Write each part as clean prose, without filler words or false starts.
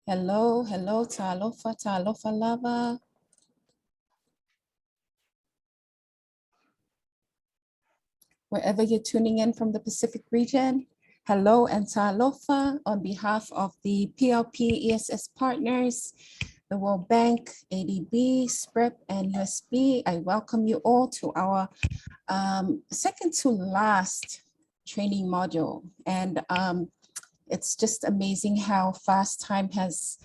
Hello, hello, talofa, talofa lava. Wherever you're tuning in from the Pacific region, hello and talofa on behalf of the PLP-ESS partners, the World Bank, ADB, SPREP, and USB. I welcome you all to our second to last training module. And it's just amazing how fast time has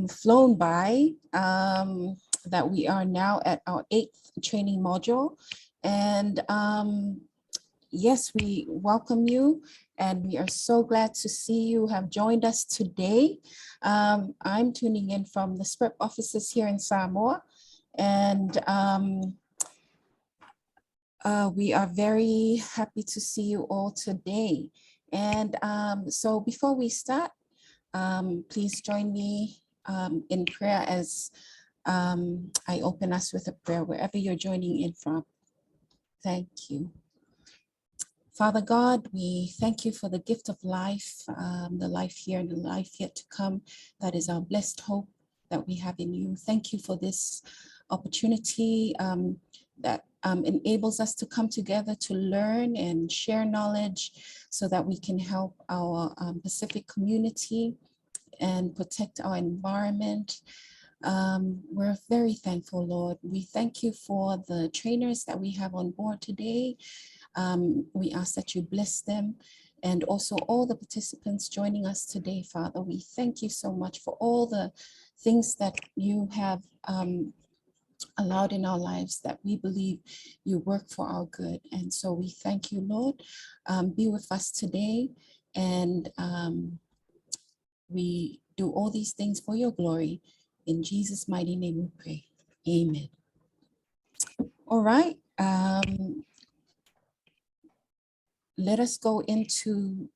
flown by, that we are now at our 8th training module. And yes, we welcome you, and we are so glad to see you have joined us today. I'm tuning in from the SPREP offices here in Samoa, and we are very happy to see you all today. And so before we start, please join me in prayer as I open us with a prayer wherever you're joining in from. Thank you. Father God, we thank you for the gift of life, the life here and the life yet to come. That is our blessed hope that we have in you. Thank you for this opportunity that enables us to come together to learn and share knowledge so that we can help our Pacific community and protect our environment. We're very thankful, Lord. We thank you for the trainers that we have on board today. We ask that you bless them, and also all the participants joining us today, Father. We thank you so much for all the things that you have allowed in our lives, that we believe you work for our good. And so we thank you, Lord. Be with us today, and we do all these things for your glory. In Jesus' mighty name we pray. Amen. All right. Let us go into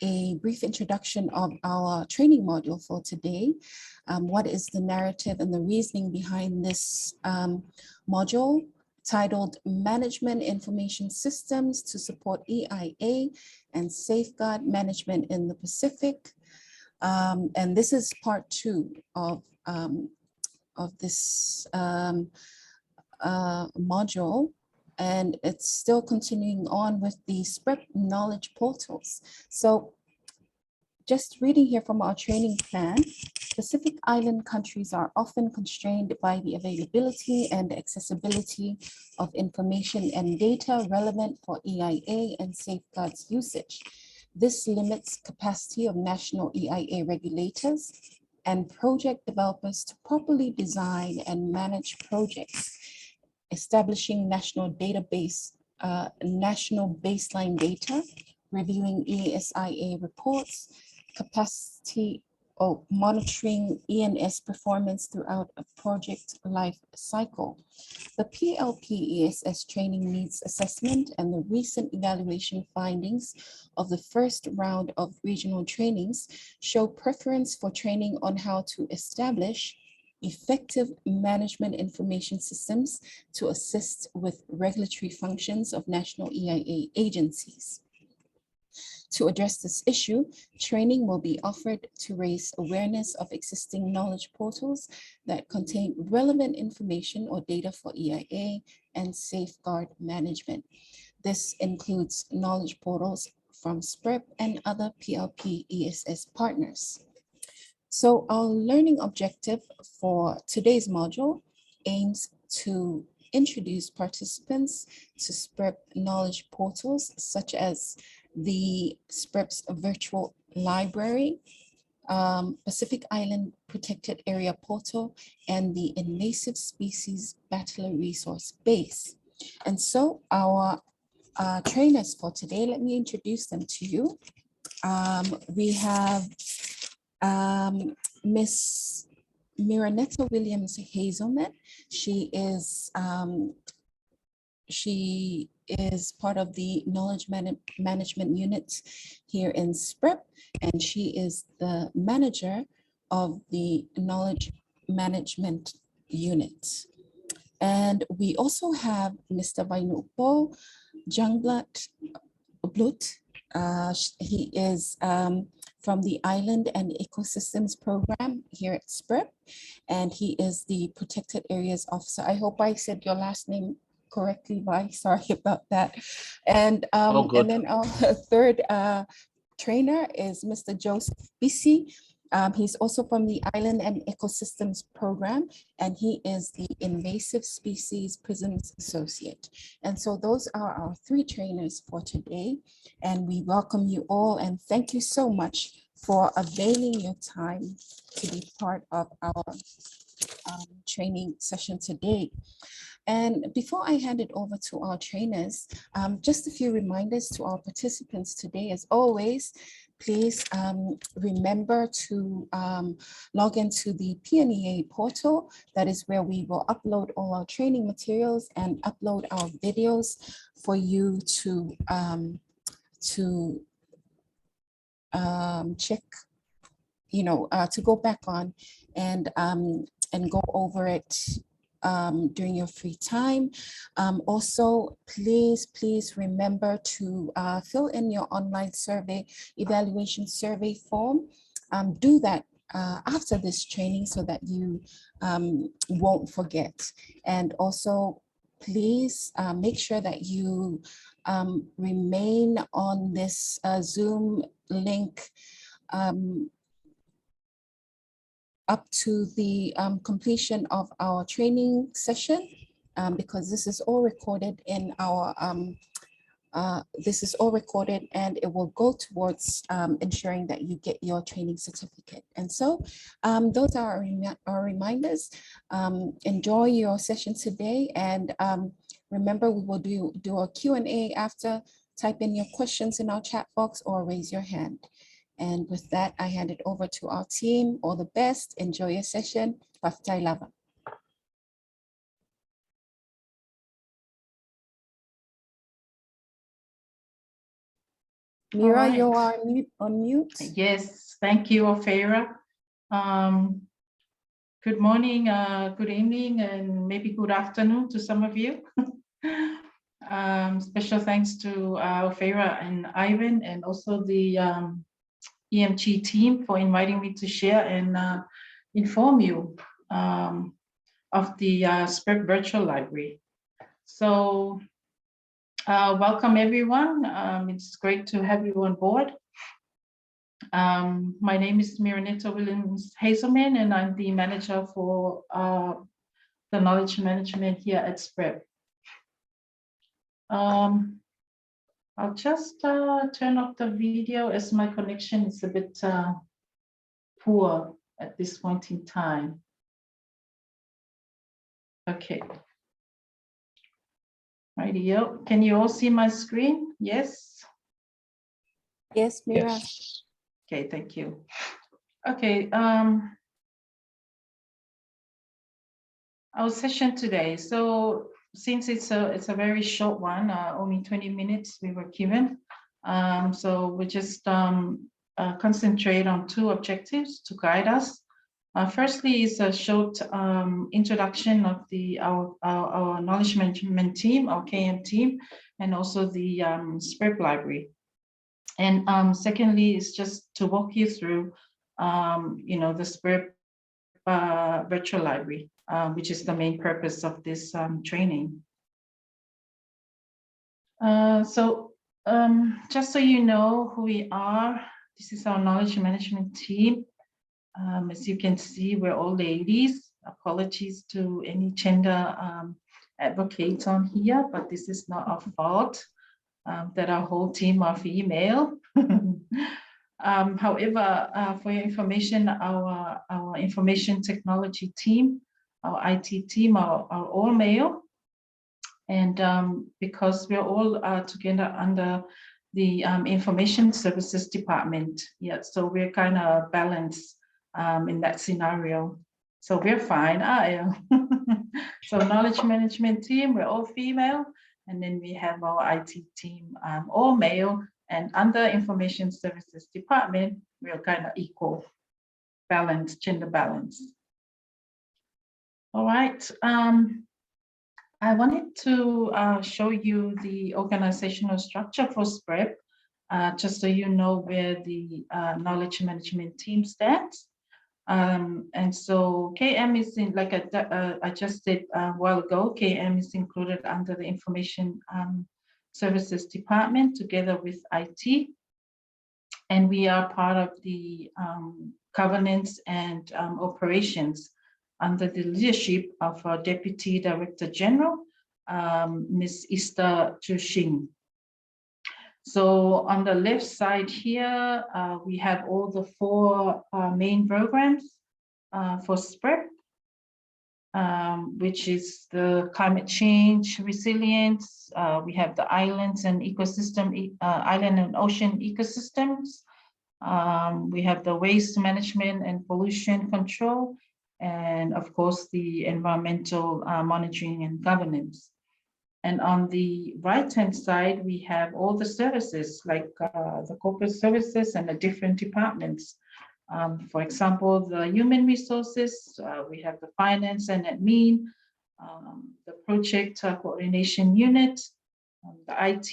a brief introduction of our training module for today. What is the narrative and the reasoning behind this module, titled Management Information Systems to Support EIA and Safeguard Management in the Pacific. And this is part 2 of this module. And it's still continuing on with the SPREP knowledge portals. So just reading here from our training plan, Pacific Island countries are often constrained by the availability and accessibility of information and data relevant for EIA and safeguards usage. This limits capacity of national EIA regulators and project developers to properly design and manage projects, establishing national database, national baseline data, reviewing ESIA reports, capacity or monitoring ENS performance throughout a project life cycle. The PLP-ESS training needs assessment and the recent evaluation findings of the first round of regional trainings show preference for training on how to establish effective management information systems to assist with regulatory functions of national EIA agencies. To address this issue, training will be offered to raise awareness of existing knowledge portals that contain relevant information or data for EIA and safeguard management. This includes knowledge portals from SPREP and other PLP-ESS partners. So our learning objective for today's module aims to introduce participants to SPREP knowledge portals, such as the SPREP's virtual library, Pacific Island Protected Area Portal, and the Invasive Species Butler Resource Base. And so our trainers for today, let me introduce them to you. We have Miss Miranetta Williams Hazelman. She is part of the knowledge management unit here in SPREP, and she is the manager of the knowledge management unit. And we also have Mr. Vainupo Jungblut. He is from the Island and Ecosystems Program here at SPREP, and he is the Protected Areas Officer. I hope I said your last name correctly, Vi. Sorry about that. And then our third trainer is Mr. Joseph Bisi. He's also from the Island and Ecosystems Program, and he is the Invasive Species Prisons Associate. And so those are our three trainers for today, and we welcome you all and thank you so much for availing your time to be part of our training session today. And before I hand it over to our trainers, just a few reminders to our participants today. As always, please remember to log into the PLP-ESS portal. That is where we will upload all our training materials and upload our videos for you to check, to go back on and go over it during your free time. Also, please remember to fill in your online evaluation survey form. Do that after this training so that you won't forget. And also, please make sure that you remain on this Zoom link up to the completion of our training session, because this is all recorded in our and it will go towards ensuring that you get your training certificate. And so those are our reminders. Enjoy your session today, and remember, we will do a Q&A after. Type in your questions in our chat box or raise your hand. And with that, I hand it over to our team. All the best. Enjoy your session. Paftay lava. Mira, right. You are on mute. Yes, thank you, Ophira. Good morning, good evening, and maybe good afternoon to some of you. Special thanks to Ophira and Ivan, and also the EMG team for inviting me to share and inform you of the SPREP Virtual Library. So welcome everyone. It's great to have you on board. My name is Miranita Williams Hazelman, and I'm the manager for the knowledge management here at SPREP. I'll just turn off the video as my connection is a bit poor at this point in time. Okay. Rightio. Can you all see my screen? Yes? Yes, Mira. Yes. Okay, thank you. Okay. Our session today. So since it's a very short one, only 20 minutes we were given. So we just concentrate on two objectives to guide us. Firstly is a short introduction of our knowledge management team, our KM team, and also the SPREP library. And secondly is just to walk you through, the SPREP virtual library, which is the main purpose of this training. So just so you know who we are, this is our knowledge management team. As you can see, we're all ladies. Apologies to any gender advocates on here, but this is not our fault that our whole team are female. However, for your information, our information technology team, our IT team are all male. And because we're all together under the information services department, yeah, so we're kind of balanced in that scenario. So we're fine. So knowledge management team, we're all female. And then we have our IT team, all male. And under information services department, we're kind of equal, balanced, gender balance. All right. I wanted to show you the organizational structure for SPREP. just so you know where the knowledge management team stands. And so KM is in, like I just said a while ago, KM is included under the Information Services Department together with IT. And we are part of the governance and operations under the leadership of our Deputy Director General, Ms. Esther Chushing. So on the left side here, we have all the 4 main programs for SPREP, which is the climate change resilience. We have the islands and ecosystem, island and ocean ecosystems. We have the waste management and pollution control, and of course the environmental monitoring and governance. And on the right-hand side, we have all the services like the corporate services and the different departments. For example, the human resources, we have the finance and admin, the project coordination unit, the IT,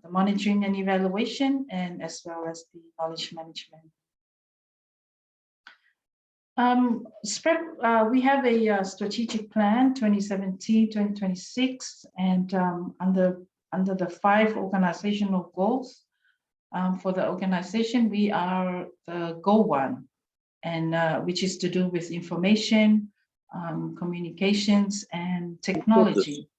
the monitoring and evaluation, and as well as the knowledge management. SPREP, we have a strategic plan 2017-2026, and under the 5 organizational goals for the organization, we are the goal 1, and which is to do with information, communications, and technology.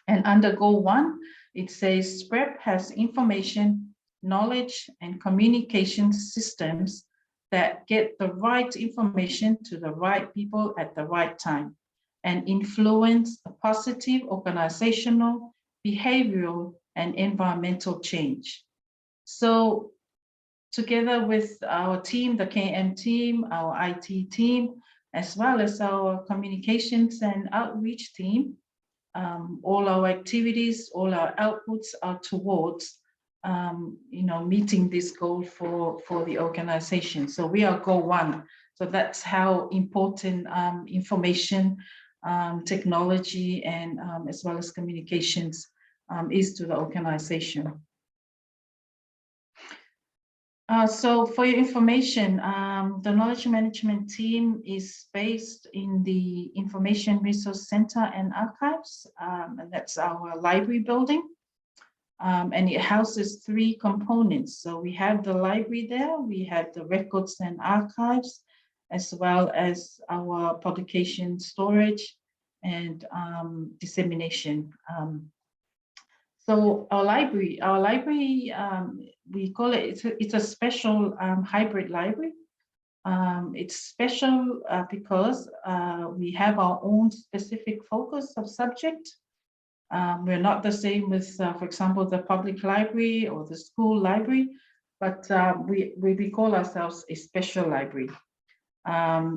And under goal 1, it says SPREP has information, knowledge, and communication systems that get the right information to the right people at the right time and influence a positive organizational, behavioral, and environmental change. So together with our team, the KM team, our IT team, as well as our communications and outreach team, all our activities, all our outputs are towards meeting this goal for the organization. So we are goal 1. So that's how important information, technology, and as well as communications is to the organization. So for your information, the knowledge management team is based in the Information Resource Center and Archives, and that's our library building. And it houses 3 components. So we have the library there, we have the records and archives, as well as our publication storage and dissemination. So our library, we call it, it's a special hybrid library. It's special because we have our own specific focus of subject. We're not the same with, for example, the public library or the school library, but we call ourselves a special library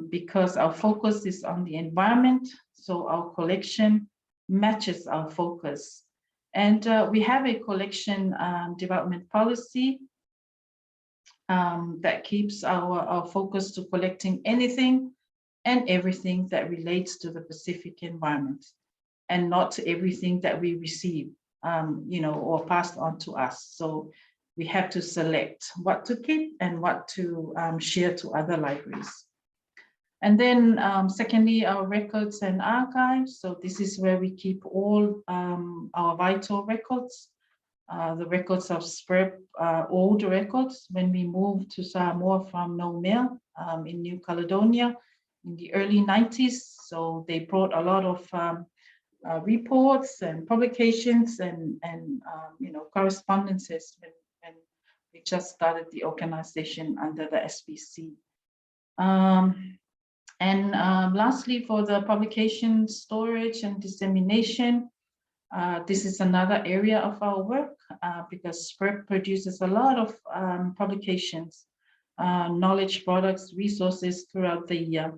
because our focus is on the environment. So our collection matches our focus. And we have a collection development policy that keeps our focus to collecting anything and everything that relates to the Pacific environment, and not everything that we receive, or passed on to us. So we have to select what to keep and what to share to other libraries. And then secondly, our records and archives. So this is where we keep all our vital records, the records of SPREP, old records. When we moved to Samoa from No Mail in New Caledonia in the early 90s, so they brought a lot of reports and publications and correspondences when we just started the organization under the SBC. And lastly, for the publication storage and dissemination, this is another area of our work because SPREP produces a lot of publications, knowledge products, resources throughout the year.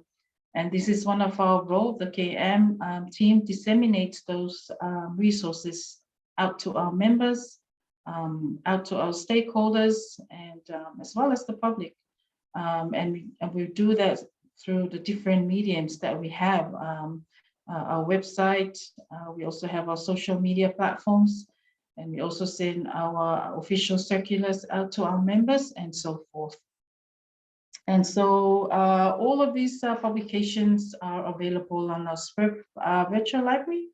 And this is one of our roles. The KM team disseminates those resources out to our members, out to our stakeholders, and as well as the public. And we do that through the different mediums that we have. Our website, we also have our social media platforms, And we also send our official circulars out to our members and so forth. And so all of these publications are available on our SPREP virtual library,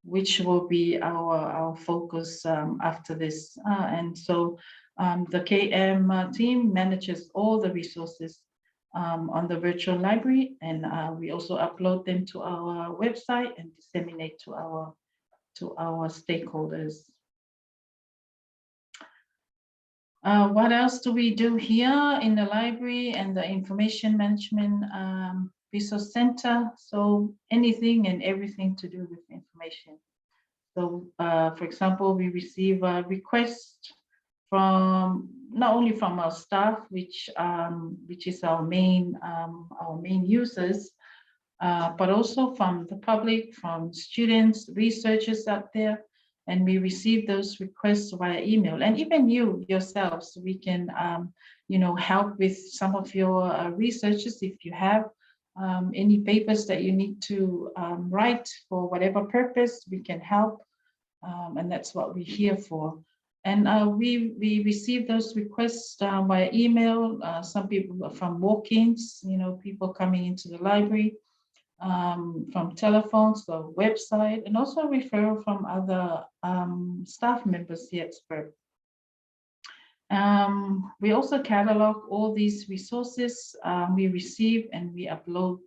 which will be our focus after this. And so the KM team manages all the resources on the virtual library, and we also upload them to our website and disseminate to our stakeholders. What else do we do here in the library and the information management resource center? So anything and everything to do with information. So for example, we receive a request from not only from our staff, which is our main users, but also from the public, from students, researchers out there. And we receive those requests via email, and even you yourselves, we can, help with some of your researches. If you have any papers that you need to write for whatever purpose, we can help, and that's what we're here for. And we receive those requests via email. Some people from walk-ins, people coming into the library. From telephones, the website, and also referral from other staff members here at SPREP. We also catalog all these resources we receive, and we upload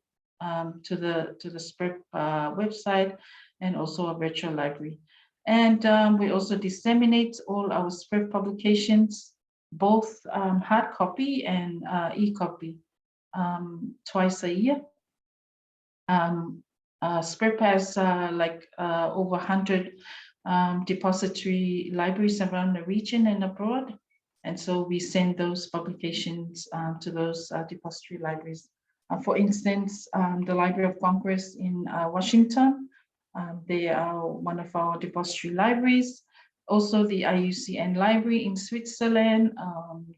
to the SPREP website and also a virtual library. And we also disseminate all our SPREP publications, both hard copy and e-copy, twice a year. SPREP has over 100 depository libraries around the region and abroad. And so we send those publications to those depository libraries. For instance, the Library of Congress in Washington, they are one of our depository libraries. Also the IUCN Library in Switzerland,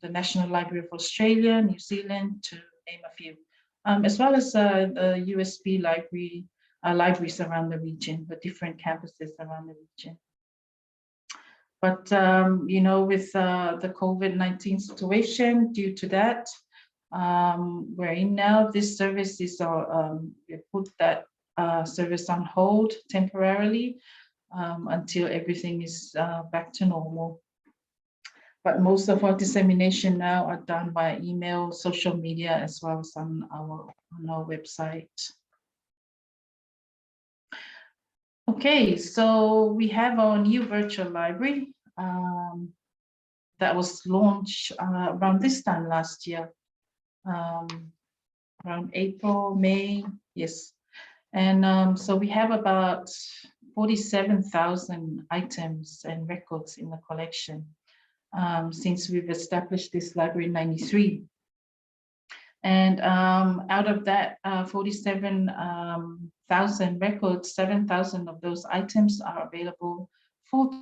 the National Library of Australia, New Zealand, to name a few. As well as the USB libraries around the region, the different campuses around the region. But, with the COVID-19 situation, due to that, we're in now, this service is, we put that service on hold temporarily until everything is back to normal. But most of our dissemination now are done by email, social media, as well as on our website. Okay, so we have our new virtual library that was launched around this time last year, around April, May, yes. And so we have about 47,000 items and records in the collection. Since we've established this library in '93. And out of that 47,000 records, 7,000 of those items are available full.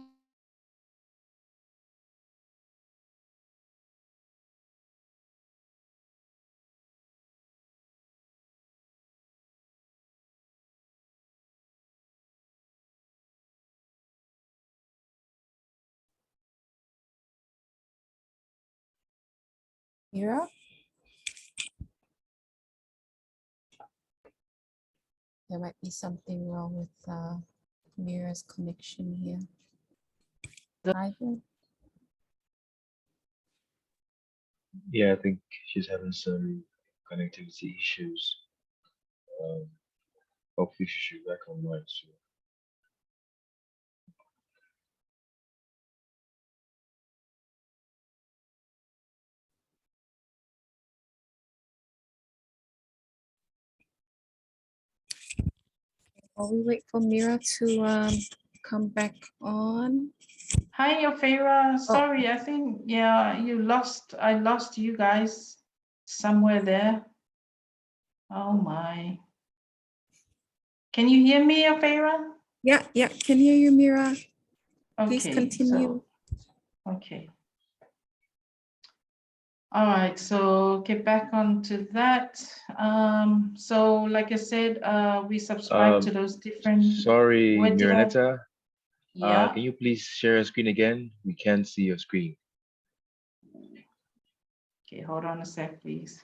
Mira? There might be something wrong with Mira's connection here. Ivan? Yeah, I think she's having some connectivity issues. Hopefully she should be back online soon. While we wait for Mira to come back on. Hi, Yofera. Sorry, I think, yeah, I lost you guys somewhere there. Oh my. Can you hear me, Yofera? Yeah, can hear you, Mira. Please Okay, continue. Okay. All right, so get back onto that. So like I said, we subscribe to those different. Sorry, What did Miraneta. Yeah. Can you please share your screen again? We can't see your screen. Okay, hold on a sec, please.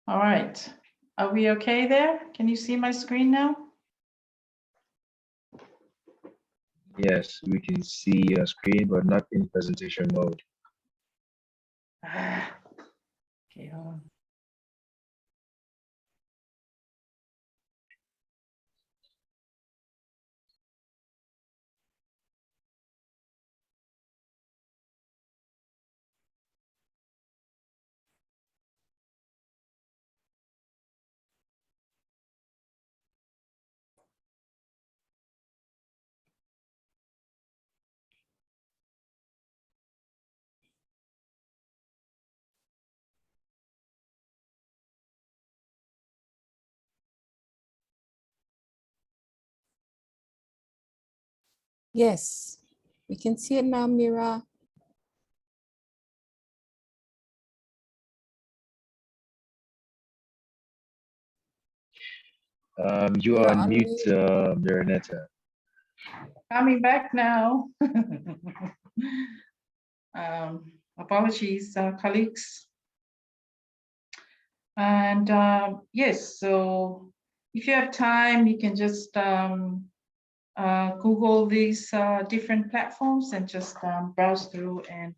All right. Are we okay there? Can you see my screen now? Yes, we can see your screen, but not in presentation mode. Okay, hold on. Yes, we can see it now, Mira. You You're are on on mute, mute. Marinetta. Coming back now. Apologies, colleagues. And yes, so if you have time, you can just Google these different platforms and just browse through and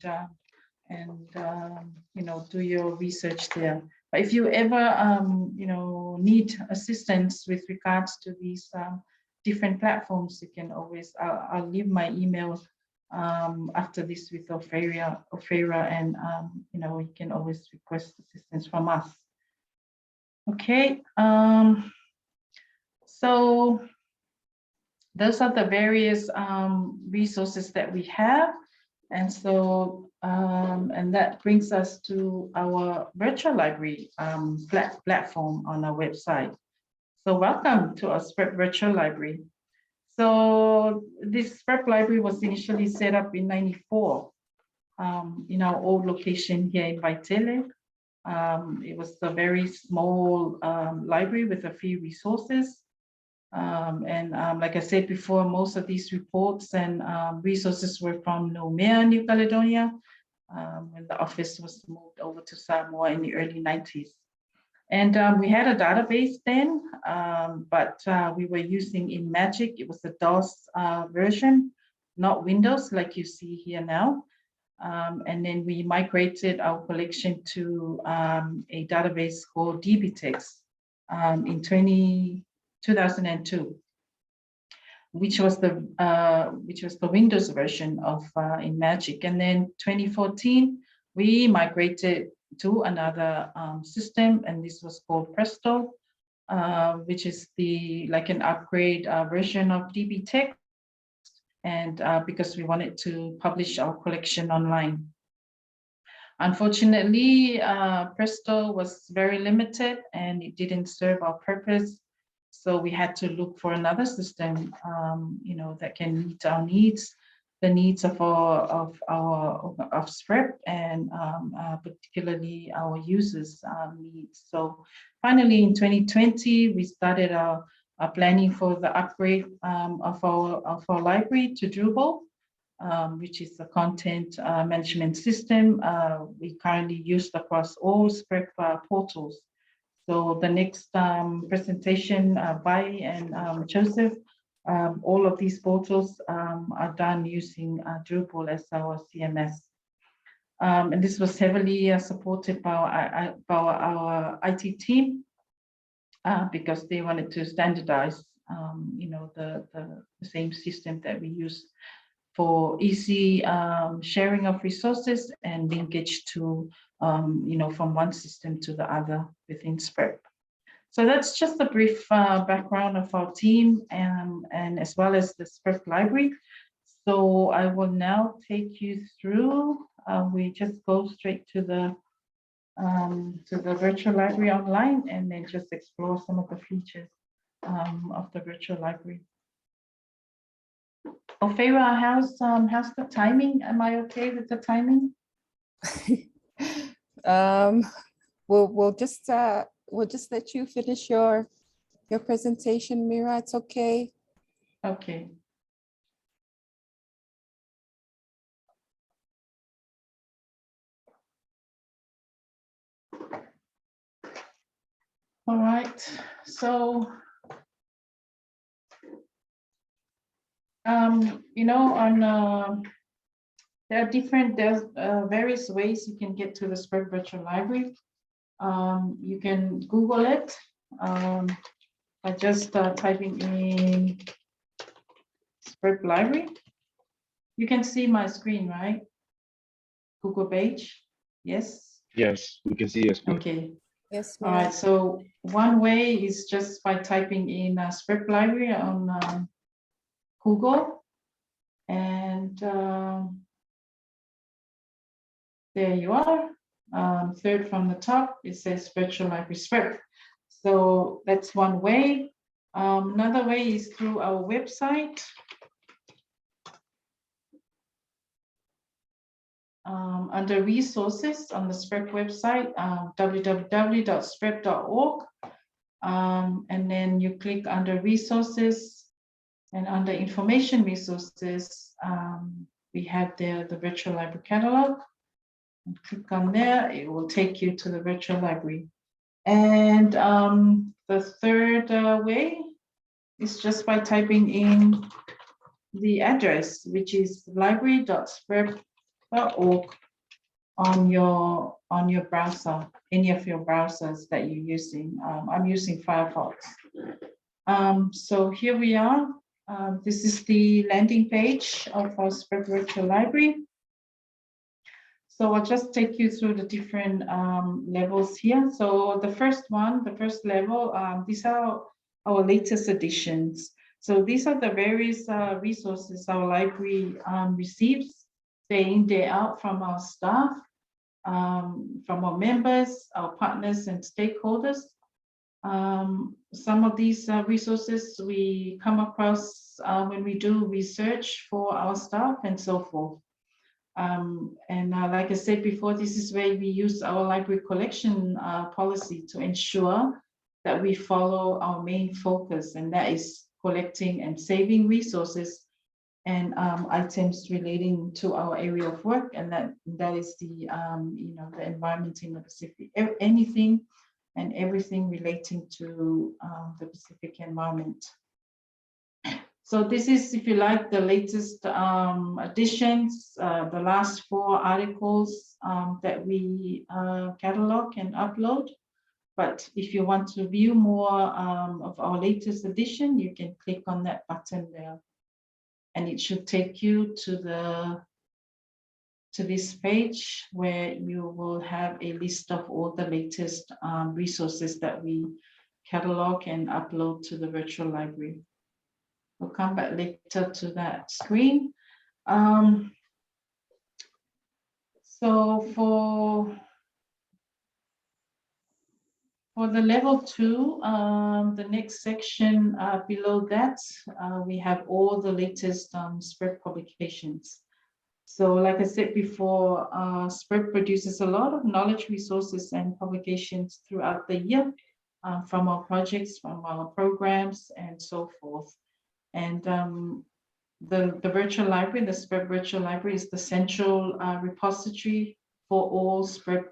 you know, do your research there. But if you ever you know, need assistance with regards to these different platforms, you can always, I'll leave my email after this with Ophira, and you know, you can always request assistance from us. Okay, so those are the various resources that we have. And so, and that brings us to our virtual library platform on our website. So welcome to our SPREP virtual library. So this SPREP library was initially set up in '94 in our old location here in Vaitele. It was a very small library with a few resources. Like I said before, most of these reports and resources were from Nomea, New Caledonia, when the office was moved over to Samoa in the early 90s. And we had a database then, but we were using in Magic. It was a DOS version, not Windows like you see here now. And then we migrated our collection to a database called DBTeX in 2002, which was the Windows version of in Magic. And then 2014, we migrated to another system, and this was called Presto, which is like an upgrade version of DBTeX. And because we wanted to publish our collection online. Unfortunately, Presto was very limited and it didn't serve our purpose. So we had to look for another system, you know, that can meet our needs, the needs of SPREP, and particularly our users' needs. So finally, in 2020, we started our planning for the upgrade of our library to Drupal, which is the content management system we currently use across all SPREP portals. So the next presentation by and Joseph, all of these portals are done using Drupal as our CMS. And this was heavily supported by our IT team because they wanted to standardize, you know, the same system that we use for easy sharing of resources and linkage to, from one system to the other within SPREP. So that's just a brief background of our team and as well as the SPREP library. So I will now take you through, we just go straight to the virtual library online and then just explore some of the features of the virtual library. Ofeira, how's the timing? Am I okay with the timing? We'll just let you finish your presentation, Mira. It's okay. Okay. All right. So there's various ways you can get to the SPREP virtual library. You can Google it by just typing in SPREP library. You can see my screen, right? Google page. Yes. Yes, we can see your screen. Okay. Yes. All right. So one way is just by typing in SPREP library on Google, and there you are. Third from the top, it says virtual library SPREP. So that's one way. Another way is through our website. Under resources on the SPREP website, www.sprep.org. And then you click under resources, and under information resources, we have there the virtual library catalog. And click on there, it will take you to the virtual library. And the third way is just by typing in the address, which is library.sprep.org on your browser, any of your browsers that you're using. I'm using Firefox. So here we are. This is the landing page of our SPREP virtual library. So I'll just take you through the different levels here. So the first level, these are our latest editions. So these are the various resources our library receives day in, day out from our staff, from our members, our partners and stakeholders. Some of these resources we come across when we do research for our staff and so forth. Like I said before, this is where we use our library collection policy to ensure that we follow our main focus, and that is collecting and saving resources and items relating to our area of work, and that is the the environment in the Pacific, anything and everything relating to the Pacific environment. So this is, if you like, the latest additions, the last 4 articles that we catalog and upload. But if you want to view more of our latest edition, you can click on that button there, and it should take you to this page where you will have a list of all the latest resources that we catalog and upload to the virtual library. We'll come back later to that screen. So for the level 2, the next section below that, we have all the latest SPREP publications. So like I said before, SPREP produces a lot of knowledge resources and publications throughout the year from our projects, from our programs, and so forth. And the virtual library, the SPREP virtual library, is the central repository for all SPREP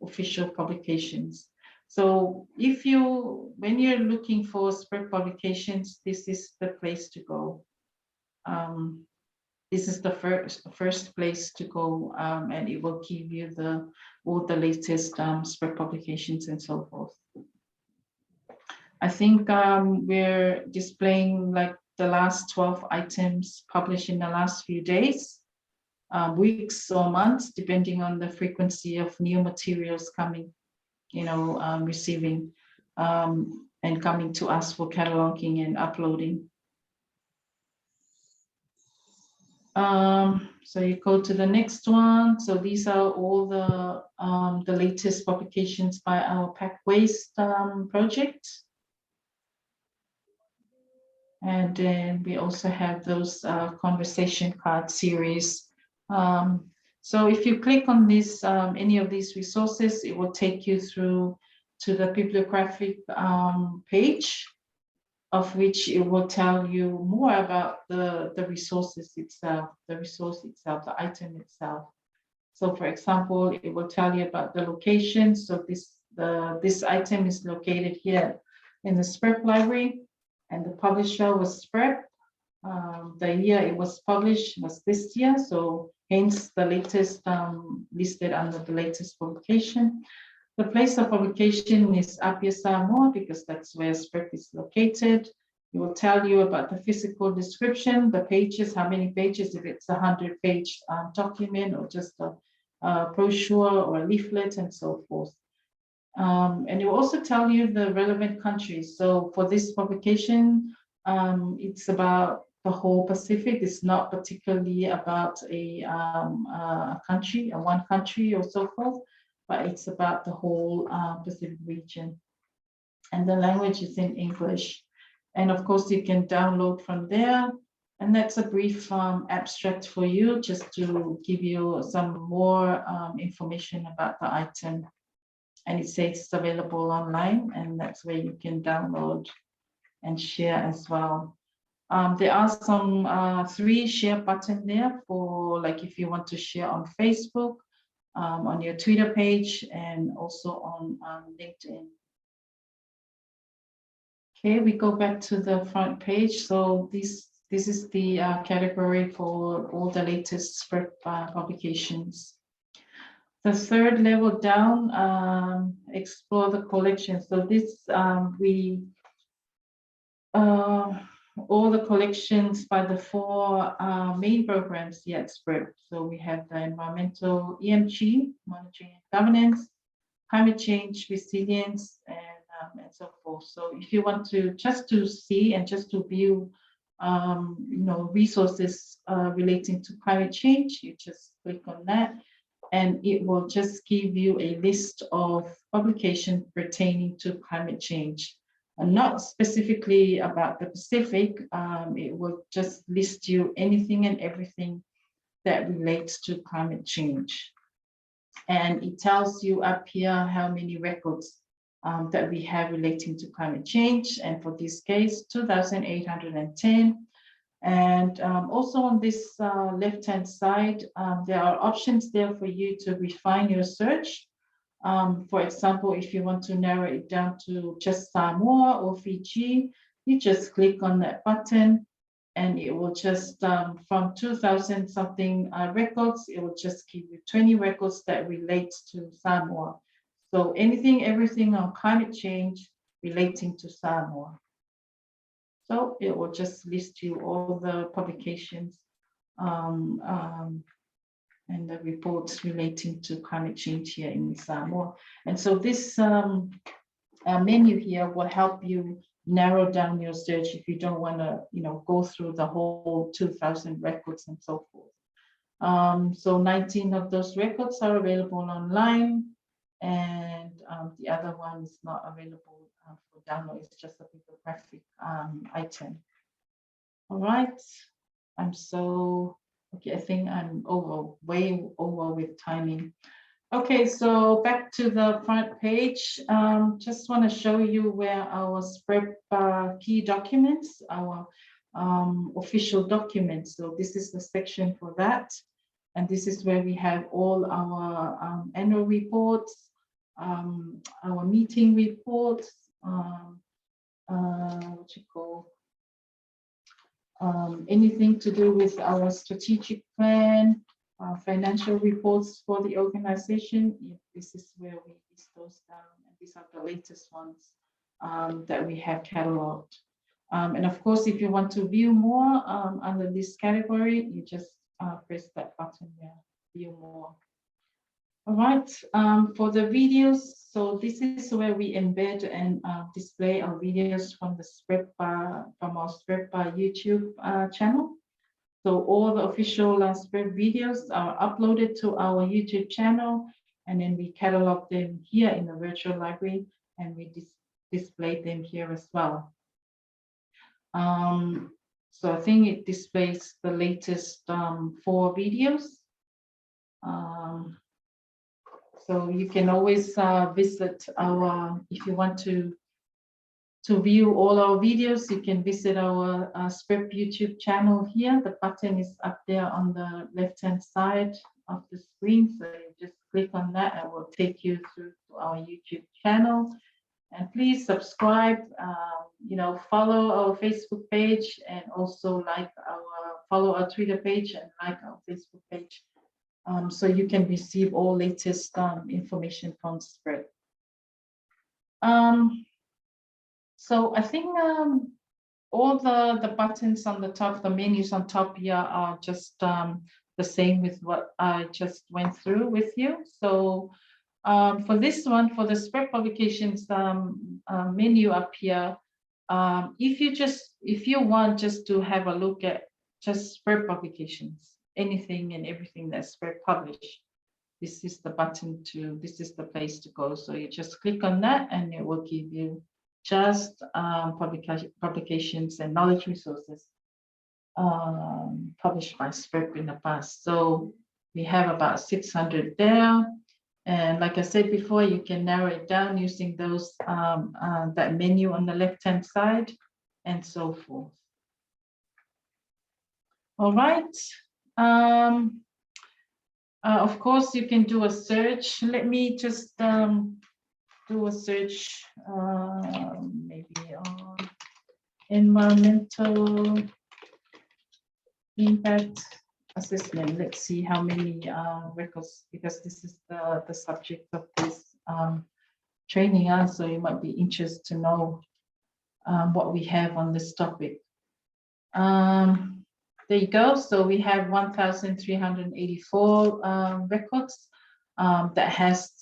official publications. So when you're looking for SPREP publications, this is the place to go. This is the first place to go, and it will give you all the latest SPREP publications and so forth. I think we're displaying like the last 12 items published in the last few days, weeks or months, depending on the frequency of new materials coming, receiving and coming to us for cataloging and uploading. So you go to the next one. So these are all the latest publications by our pack waste project. And then we also have those conversation card series. So if you click on this, any of these resources, it will take you through to the bibliographic page, of which it will tell you more about the resources itself, the resource itself, the item itself. So for example, it will tell you about the location. So this item is located here in the SPREP library, and the publisher was SPREP. The year it was published was this year, so hence the latest listed under the latest publication. The place of publication is Apia, Samoa, because that's where SPREP is located. It will tell you about the physical description, the pages, how many pages, if it's a 100-page document or just a brochure or a leaflet and so forth. And it will also tell you the relevant countries. So for this publication, it's about the whole Pacific. It's not particularly about a country, one country or so forth, but it's about the whole Pacific region. And the language is in English. And of course, you can download from there. And that's a brief abstract for you, just to give you some more information about the item. And it says it's available online, and that's where you can download and share as well. There are some 3 share button there for, like, if you want to share on Facebook, on your Twitter page, and also on LinkedIn. Okay, we go back to the front page. So this is the category for all the latest SPREP publications. The third level down, explore the collection. So this all the collections by the 4 main programs here at SPREP. So we have the environmental EMG, monitoring and governance, climate change, resilience, and so forth. So if you want to just to see and just to view, resources relating to climate change, you just click on that, and it will just give you a list of publications pertaining to climate change. And not specifically about the Pacific, it will just list you anything and everything that relates to climate change. And it tells you up here how many records that we have relating to climate change. And for this case, 2,810. And also on this left-hand side, there are options there for you to refine your search. For example, if you want to narrow it down to just Samoa or Fiji, you just click on that button, and it will just, from 2,000 something records, it will just give you 20 records that relate to Samoa. So anything, everything on climate change relating to Samoa. So it will just list you all the publications and the reports relating to climate change here in Samoa. And so this menu here will help you narrow down your search if you don't want to, go through the whole 2,000 records and so forth. So 19 of those records are available online, and the other one is not available for download. It's just a bibliographic item. All right, okay, I think I'm way over with timing. Okay, so back to the front page. Just want to show you where our SPREP key documents, our official documents. So this is the section for that. And this is where we have all our annual reports, our meeting reports, anything to do with our strategic plan, financial reports for the organization. This is where we list those down, and these are the latest ones that we have cataloged. And of course, if you want to view more under this category, you just press that button there, view more. All right, for the videos, so this is where we embed and display our videos from the SPREP, from our SPREP YouTube channel. So all the official SPREP videos are uploaded to our YouTube channel, and then we catalog them here in the virtual library, and we display them here as well. So I think it displays the latest 4 videos. So you can always visit our, if you want to view all our videos, you can visit our SPREP YouTube channel here. The button is up there on the left-hand side of the screen. So you just click on that and it will take you through to our YouTube channel. And please subscribe, you know, follow our Facebook page, and also follow our Twitter page and like our Facebook page. So you can receive all latest information from SPREP. So I think all the buttons on the top, the menus on top here are just the same with what I just went through with you. So for this one, for the SPREP publications menu up here, if you want just to have a look at just SPREP publications, anything and everything that's SPREP published, this is the button this is the place to go. So you just click on that and it will give you just publications and knowledge resources published by SPREP in the past. So we have about 600 there. And like I said before, you can narrow it down using those that menu on the left-hand side and so forth. All right. Of course, you can do a search. Let me just do a search maybe on environmental impact assessment. Let's see how many records, because this is the subject of this training. So you might be interested to know what we have on this topic. There you go. So we have 1,384 records that has,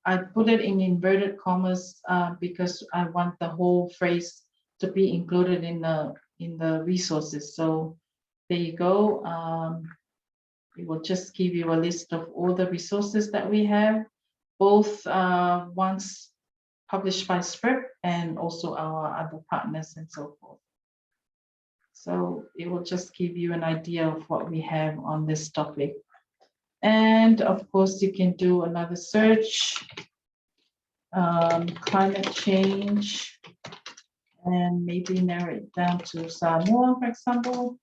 I put it in inverted commas because I want the whole phrase to be included in the resources. So there you go. It will just give you a list of all the resources that we have, both ones published by SPREP and also our other partners and so forth. So it will just give you an idea of what we have on this topic. And of course, you can do another search, climate change, and maybe narrow it down to Samoa, for example.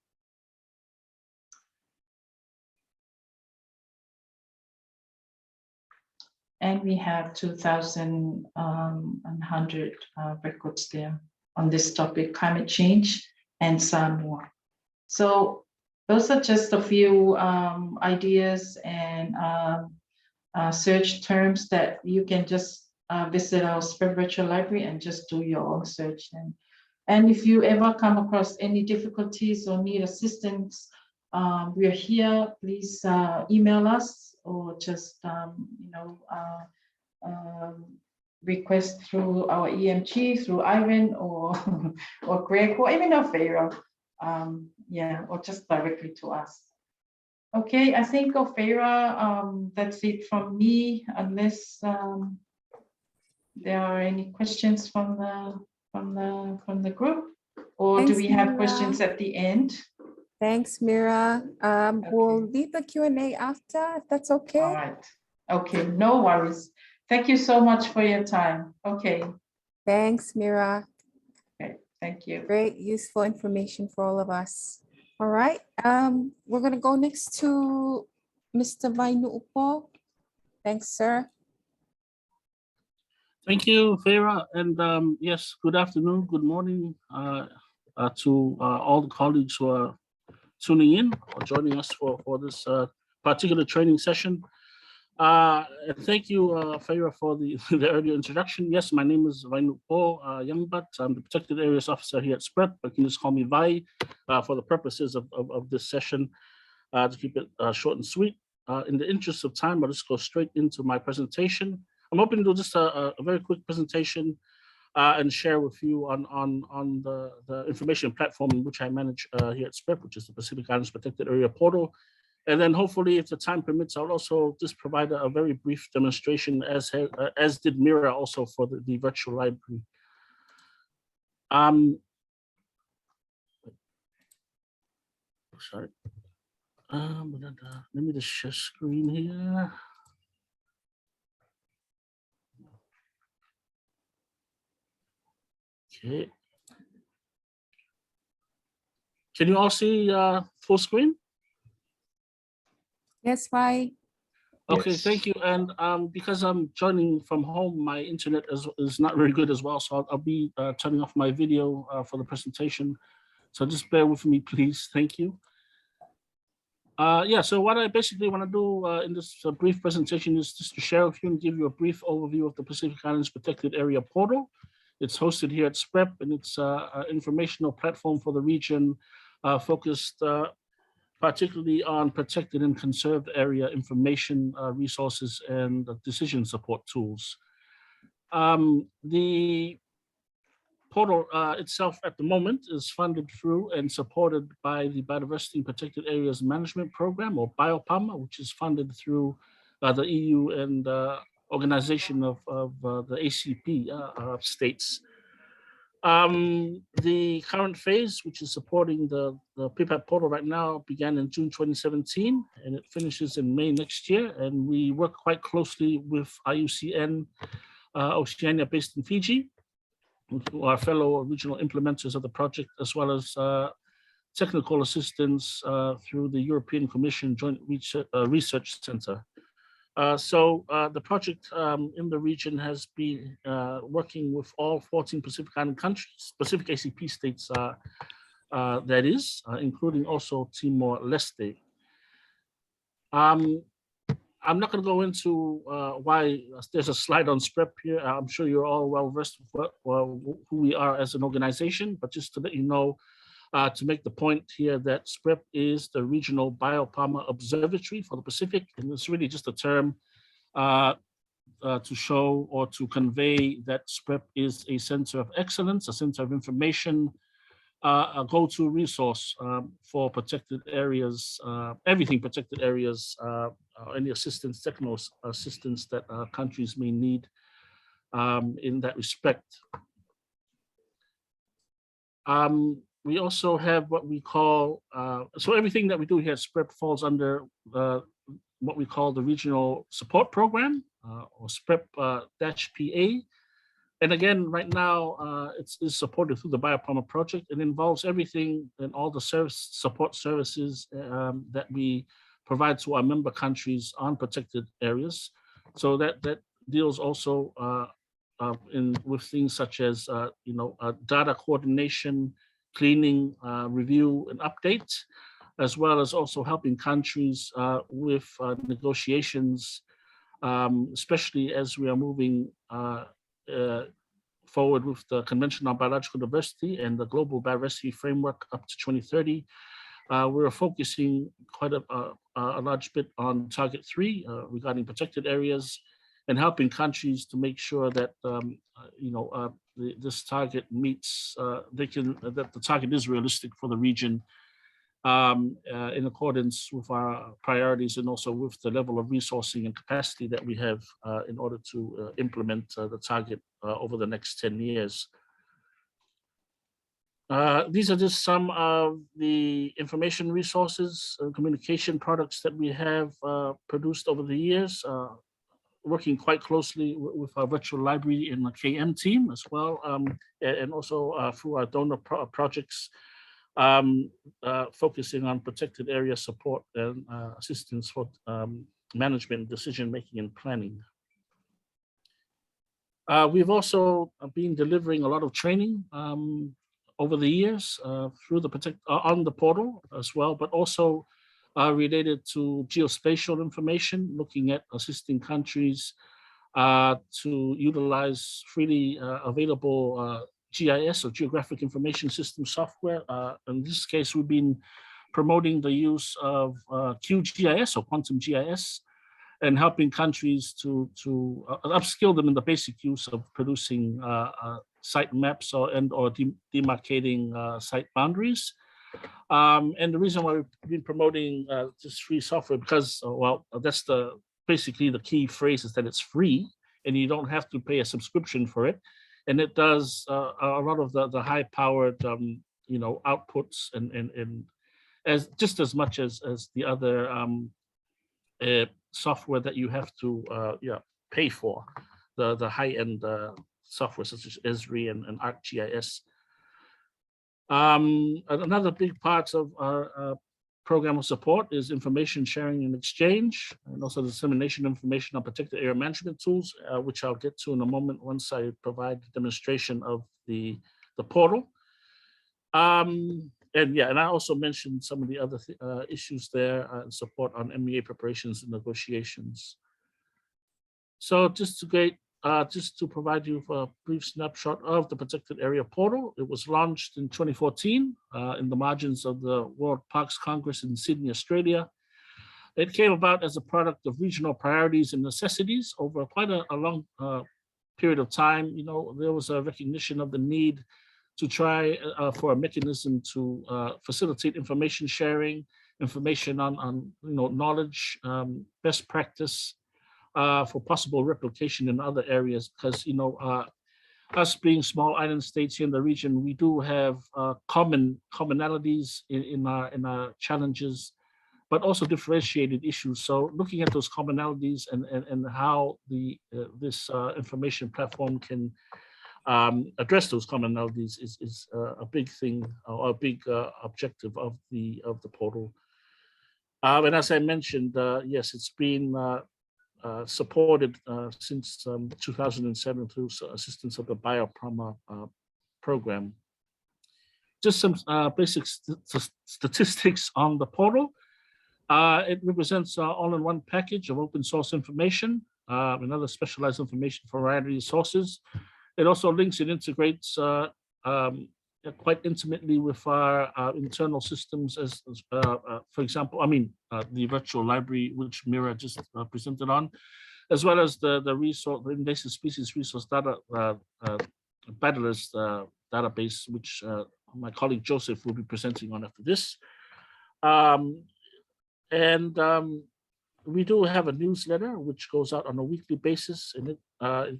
And we have 2,100 records there on this topic, climate change and Samoa. So those are just a few ideas and search terms that you can just visit our SPREP virtual library and just do your own search. And if you ever come across any difficulties or need assistance, we are here. Please email us or just request through our EMG, through Ivan or Greg, or even Farah, or just directly to us. Okay, I think Farah, that's it from me, unless there are any questions from the group, or Thanks, do we have Mira. questions at the end? Thanks, Mira. We'll Okay. leave the Q&A after, if that's okay. All right. Okay, no worries. Thank you so much for your time. Okay. Thanks, Mira. Okay, thank you. Great, useful information for all of us. All right, we're gonna go next to Mr. Vainu Upo. Thanks, sir. Thank you, Farah. And yes, good afternoon, good morning to all the colleagues who are tuning in or joining us for this particular training session. Thank you, Farah, for the, the earlier introduction. Yes, my name is Vainu Po Youngbutt. I'm the Protected Areas Officer here at SPREP, but you can just call me Vai for the purposes of this session, to keep it short and sweet. In the interest of time, I'll just go straight into my presentation. I'm hoping to do just a very quick presentation and share with you on the information platform in which I manage here at SPREP, which is the Pacific Islands Protected Area Portal. And then hopefully, if the time permits, I'll also just provide a very brief demonstration, as did Mira also for the virtual library. Sorry. Let me just share screen here. Okay. Can you all see full screen? Yes, Vai. Okay, Yes. thank you. And because I'm joining from home, my internet is not very good as well. So I'll be turning off my video for the presentation. So just bear with me, please. Thank you. Yeah, so what I basically want to do in this brief presentation is just to share with you and give you a brief overview of the Pacific Islands Protected Area Portal. It's hosted here at SPREP, and it's an informational platform for the region focused particularly on protected and conserved area information resources and decision support tools. The portal itself at the moment is funded through and supported by the Biodiversity and Protected Areas Management Program, or BioPAMA, which is funded through the EU and organization of the ACP states. The current phase, which is supporting the PPAP portal right now, began in June 2017, and it finishes in May next year. And we work quite closely with IUCN Oceania, based in Fiji, who are fellow regional implementers of the project, as well as technical assistance through the European Commission Joint Research Center. So the project in the region has been working with all 14 Pacific Island countries, Pacific ACP states, that is, including also Timor-Leste. I'm not going to go into why there's a slide on SPREP here. I'm sure you're all well versed with who we are as an organization, but just to let you know, to make the point here that SPREP is the Regional BioPAMA Observatory for the Pacific, and it's really just a term to show or to convey that SPREP is a center of excellence, a center of information, a go-to resource for protected areas, everything protected areas, any assistance, technical assistance that countries may need in that respect. We also have what we call, so everything that we do here at SPREP falls under what we call the Regional Support Program, or SPREP-PA. And again, right now, it's supported through the BioPAMA project. It involves everything and all the support services that we provide to our member countries on protected areas. So that deals also with things such as data coordination, cleaning, review, and update, as well as also helping countries with negotiations, especially as we are moving forward with the Convention on Biological Diversity and the Global Biodiversity Framework up to 2030. We're focusing quite a large bit on Target 3 regarding protected areas, and helping countries to make sure that this target meets, that the target is realistic for the region, in accordance with our priorities and also with the level of resourcing and capacity that we have in order to implement the target over the next 10 years. These are just some of the information resources and communication products that we have produced over the years, working quite closely with our virtual library and the KM team as well, and also through our donor projects, focusing on protected area support and assistance for management, decision-making, and planning. We've also been delivering a lot of training over the years through the on the portal as well, but also related to geospatial information, looking at assisting countries to utilize freely available GIS or Geographic Information System software. In this case, we've been promoting the use of QGIS or Quantum GIS and helping countries to upskill them in the basic use of producing site maps or demarcating site boundaries. And the reason why we've been promoting this free software, because, well, that's basically the key phrase is that it's free and you don't have to pay a subscription for it. And it does a lot of the high-powered, outputs and as just as much as the other software that you have to pay for, the high-end software such as Esri and ArcGIS. Another big part of our program of support is information sharing and exchange, and also dissemination information on protected area management tools, which I'll get to in a moment once I provide the demonstration of the portal. And I also mentioned some of the other issues there, support on MEA preparations and negotiations. So just to provide you a brief snapshot of the Protected Area Portal, it was launched in 2014 in the margins of the World Parks Congress in Sydney, Australia. It came about as a product of regional priorities and necessities over quite a long period of time. There was a recognition of the need to try for a mechanism to facilitate information sharing, information on knowledge, best practice, for possible replication in other areas, because us being small island states here in the region, we do have commonalities in our challenges, but also differentiated issues. So looking at those commonalities and how this information platform can address those commonalities is a big thing, or a big objective of the portal. And as I mentioned, yes, it's been supported since 2007 through assistance of the BioPharma program. Just some basic statistics on the portal. It represents all-in-one package of open source information and other specialized information for a variety of sources. It also links and integrates quite intimately with our internal systems, as for example, the virtual library, which Mira just presented on, as well as the invasive species resource data Butler's database, which my colleague Joseph will be presenting on after this. We do have a newsletter which goes out on a weekly basis, and you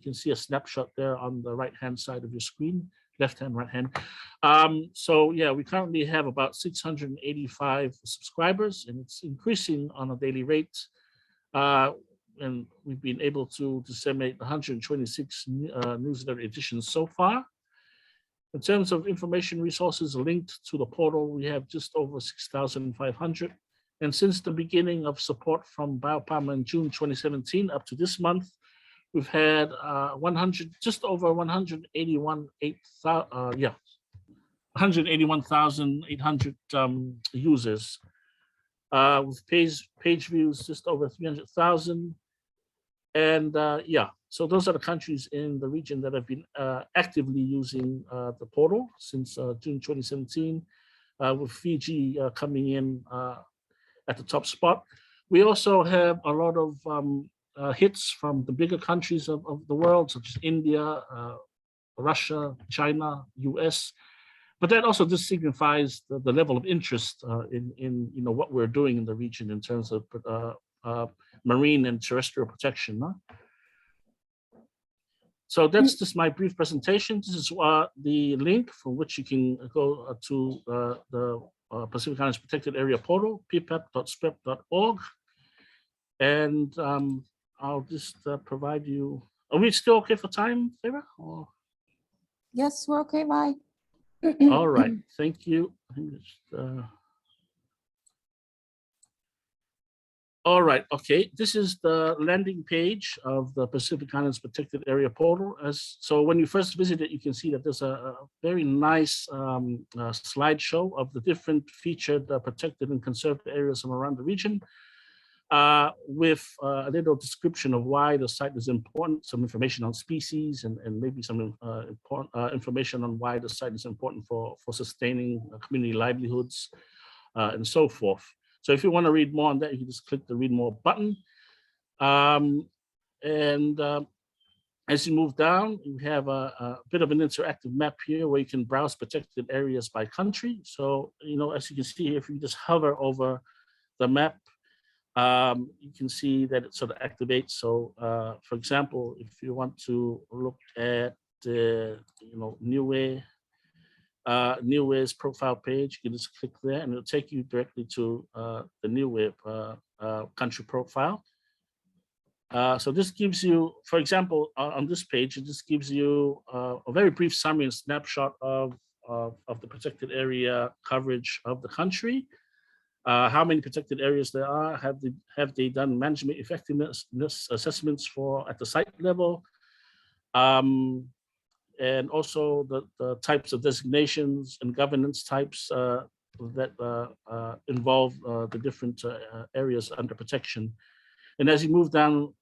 can see a snapshot there on the right-hand side of your screen, left-hand, right-hand. So yeah, we currently have about 685 subscribers, and it's increasing on a daily rate. And we've been able to disseminate 126 newsletter editions so far. In terms of information resources linked to the portal, we have just over 6,500. And since the beginning of support from BioPharma in June 2017 up to this month, we've had just over 181,800 users, with page views just over 300,000. And so those are the countries in the region that have been actively using the portal since June 2017, with Fiji coming in at the top spot. We also have a lot of hits from the bigger countries of the world, such as India, Russia, China, US. But that also just signifies the level of interest in what we're doing in the region in terms of marine and terrestrial protection. So that's just my brief presentation. This is the link from which you can go to the Pacific Islands Protected Area Portal, ppep.sprep.org. And I'll just provide you. Are we still okay for time, Sarah? Or? Yes, we're okay, bye. All right, thank you. All right, okay. This is the landing page of the Pacific Islands Protected Area Portal. So when you first visit it, you can see that there's a very nice slideshow of the different featured protected and conserved areas from around the region, with a little description of why the site is important, some information on species, and maybe some important information on why the site is important for sustaining community livelihoods and so forth. So if you want to read more on that, you can just click the read more button. As you move down, you have a bit of an interactive map here where you can browse protected areas by country. So, as you can see here, if you just hover over the map, you can see that it sort of activates. So, for example, if you want to look at Niue's profile page, you can just click there and it'll take you directly to the Niue country profile. So this gives you, for example, on this page, it just gives you a very brief summary and snapshot of the protected area coverage of the country, how many protected areas there are, have they done management effectiveness assessments at the site level, and also the types of designations and governance types that involve the different areas under protection. And as you move down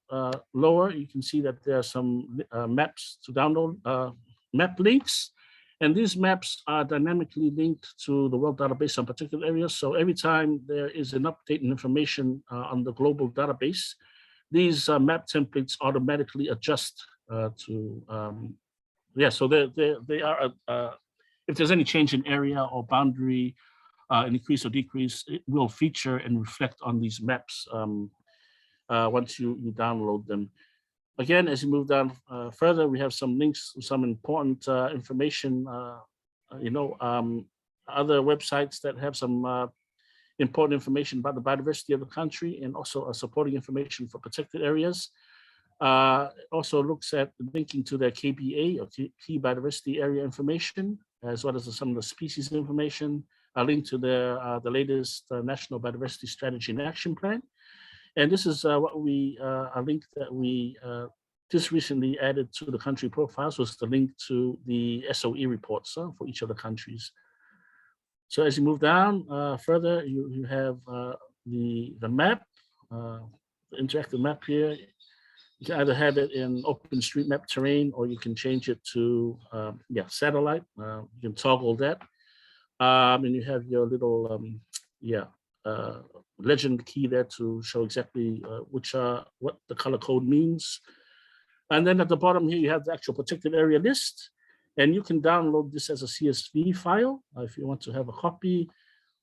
lower, you can see that there are some maps to download, map links. And these maps are dynamically linked to the World Database on protected areas. So every time there is an update in information on the global database, these map templates automatically adjust so they are, if there's any change in area or boundary, increase or decrease, it will feature and reflect on these maps once you download them. Again, as you move down further, we have some links to some important information, other websites that have some important information about the biodiversity of the country, and also supporting information for protected areas. Also looks at linking to their KBA, or key biodiversity area information, as well as some of the species information, a link to the latest National Biodiversity Strategy and Action Plan. And this is a link that we just recently added to the country profiles, was the link to the SOE reports for each of the countries. So as you move down further, you have the map, the interactive map here. You can either have it in OpenStreetMap terrain, or you can change it to satellite. You can toggle that, and you have your little legend key there to show exactly what the color code means. And then at the bottom here, you have the actual protected area list, and you can download this as a CSV file if you want to have a copy,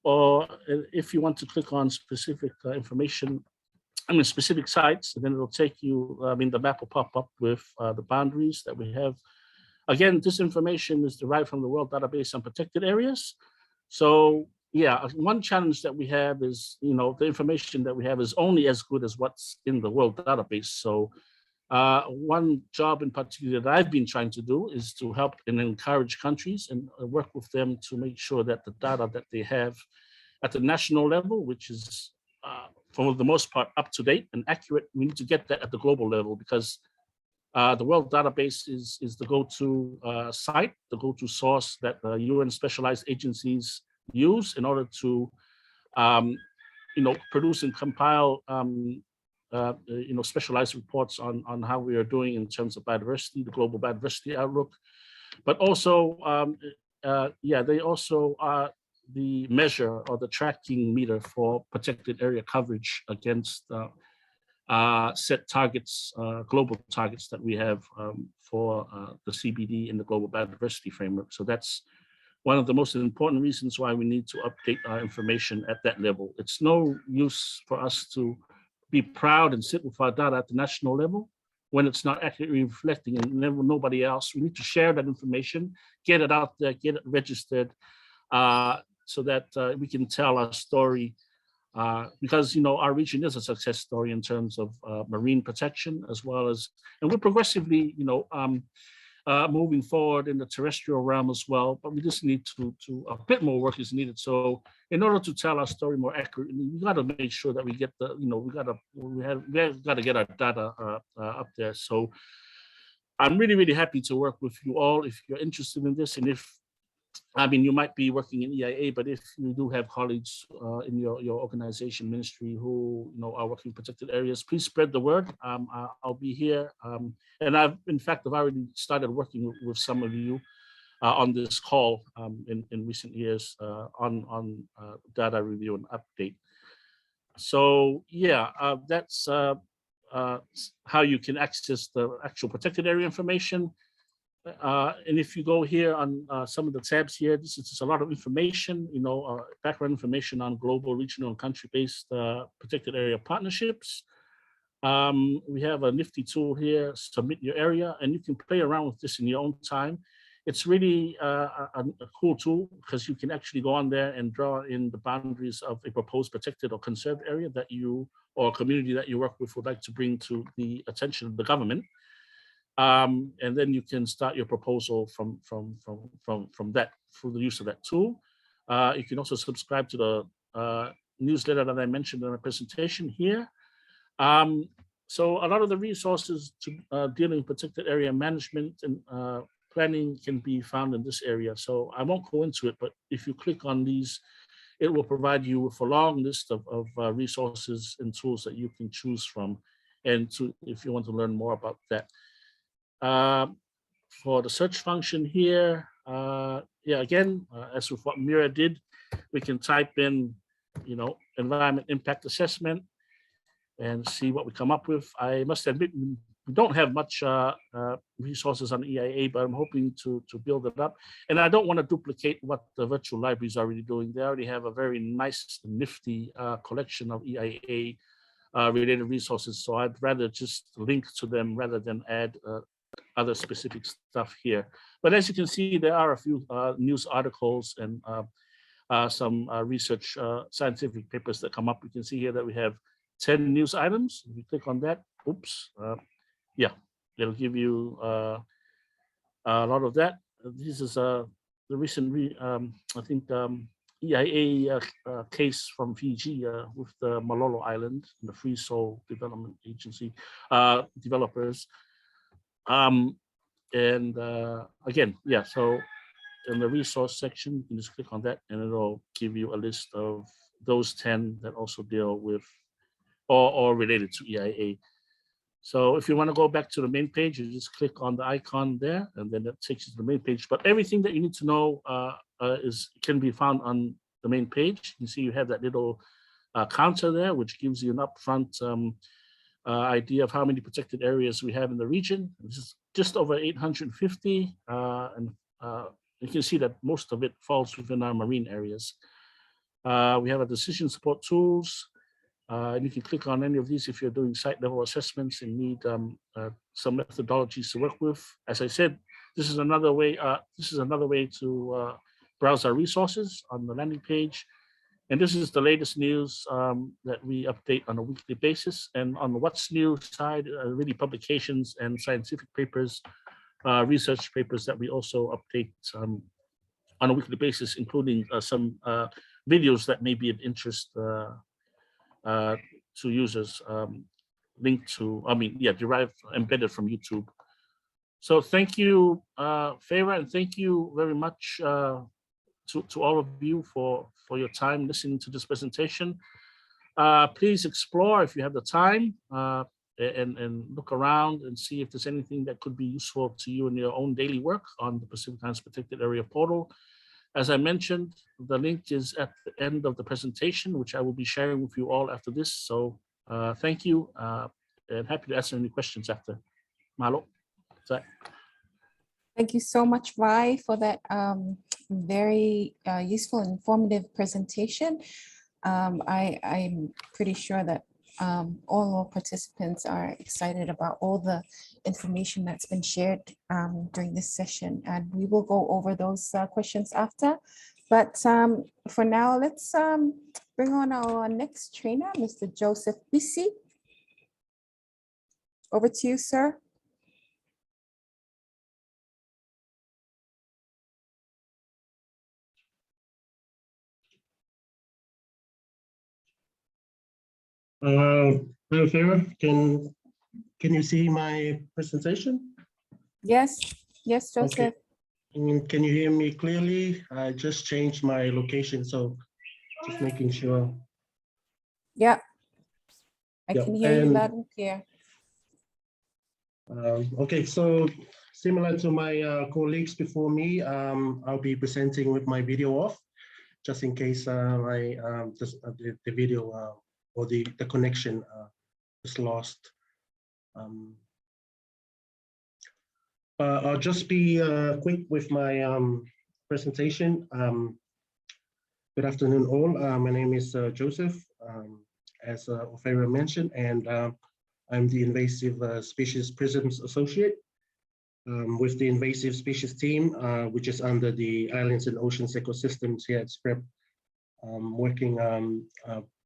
or if you want to click on specific information, specific sites, and then it'll take you, the map will pop up with the boundaries that we have. Again, this information is derived from the World Database on Protected Areas. So yeah, one challenge that we have is, the information that we have is only as good as what's in the World Database. So one job in particular that I've been trying to do is to help and encourage countries and work with them to make sure that the data that they have at the national level, which is for the most part up to date and accurate, we need to get that at the global level, because the World Database is the go-to site, the go-to source that UN specialized agencies use in order to, produce and compile, specialized reports on how we are doing in terms of biodiversity, the global biodiversity outlook. But also, they also are the measure or the tracking meter for protected area coverage against set targets, global targets that we have for the CBD in the global biodiversity framework. So that's one of the most important reasons why we need to update our information at that level. It's no use for us to be proud and sit with our data at the national level when it's not accurately reflecting, and nobody else. We need to share that information, get it out there, get it registered, so that we can tell our story, because our region is a success story in terms of marine protection, as well as, and we're progressively moving forward in the terrestrial realm as well, but we just need to a bit more work is needed. So in order to tell our story more accurately, we got to make sure that we get the, we got to get our data up there. So I'm really, really happy to work with you all if you're interested in this. And if, I mean, you might be working in EIA, but if you do have colleagues in your organization ministry who are working in protected areas, please spread the word. I'll be here. And I've already started working with some of you on this call in recent years on data review and update. So yeah, that's how you can access the actual protected area information. And if you go here on some of the tabs here, this is a lot of information, background information on global, regional, and country-based protected area partnerships. We have a nifty tool here, submit your area, and you can play around with this in your own time. It's really a cool tool because you can actually go on there and draw in the boundaries of a proposed protected or conserved area that you or community that you work with would like to bring to the attention of the government. And then you can start your proposal from that through the use of that tool. You can also subscribe to the newsletter that I mentioned in the presentation here. So a lot of the resources to dealing with protected area management and planning can be found in this area. So I won't go into it, but if you click on these, it will provide you with a long list of resources and tools that you can choose from, and if you want to learn more about that. For the search function here, again, as with what Mira did, we can type in, environment impact assessment and see what we come up with. I must admit, we don't have much resources on EIA, but I'm hoping to build it up. And I don't want to duplicate what the virtual library is already doing. They already have a very nice, nifty collection of EIA related resources. So I'd rather just link to them rather than add other specific stuff here. But as you can see, there are a few news articles and some research scientific papers that come up. You can see here that we have 10 news items. If you click on that, it'll give you a lot of that. This is the recent, EIA case from Fiji with the Malolo Island and the Free Soul Development Agency developers. Again, so in the resource section, you can just click on that and it'll give you a list of those 10 that also deal with or related to EIA. So if you want to go back to the main page, you just click on the icon there and then that takes you to the main page. But everything that you need to know can be found on the main page. You see you have that little counter there, which gives you an upfront idea of how many protected areas we have in the region. This is just over 850, and you can see that most of it falls within our marine areas. We have a decision support tools, and you can click on any of these if you're doing site level assessments and need some methodologies to work with. As I said, this is another way. To browse our resources on the landing page. And this is the latest news that we update on a weekly basis. And on the What's New side, really publications and scientific papers, research papers that we also update on a weekly basis, including some videos that may be of interest to users, derived, embedded from YouTube. So thank you, Farah, and thank you very much to all of you for your time listening to this presentation. Please explore if you have the time and look around and see if there's anything that could be useful to you in your own daily work on the Pacific Islands Protected Area portal. As I mentioned, the link is at the end of the presentation, which I will be sharing with you all after this. So thank you and happy to answer any questions after. Mahalo. Thank you so much, Vi, for that very useful and informative presentation. I'm pretty sure that all our participants are excited about all the information that's been shared during this session, and we will go over those questions after. But for now, let's bring on our next trainer, Mr. Joseph Bisi. Over to you, sir. Hello, Farah. Can you see my presentation? Yes, yes, Okay. Joseph. Can you hear me clearly? I just changed my location, so just making sure. Yeah, I Yeah, can hear you and loud and clear. okay, so similar to my colleagues before me, I'll be presenting with my video off, just in case the video or the connection is lost. I'll just be quick with my presentation. Good afternoon, all. My name is Joseph, as Ophira mentioned, and I'm the Invasive Species Prisms Associate with the Invasive Species team, which is under the Islands and Oceans Ecosystems here at SPREP, working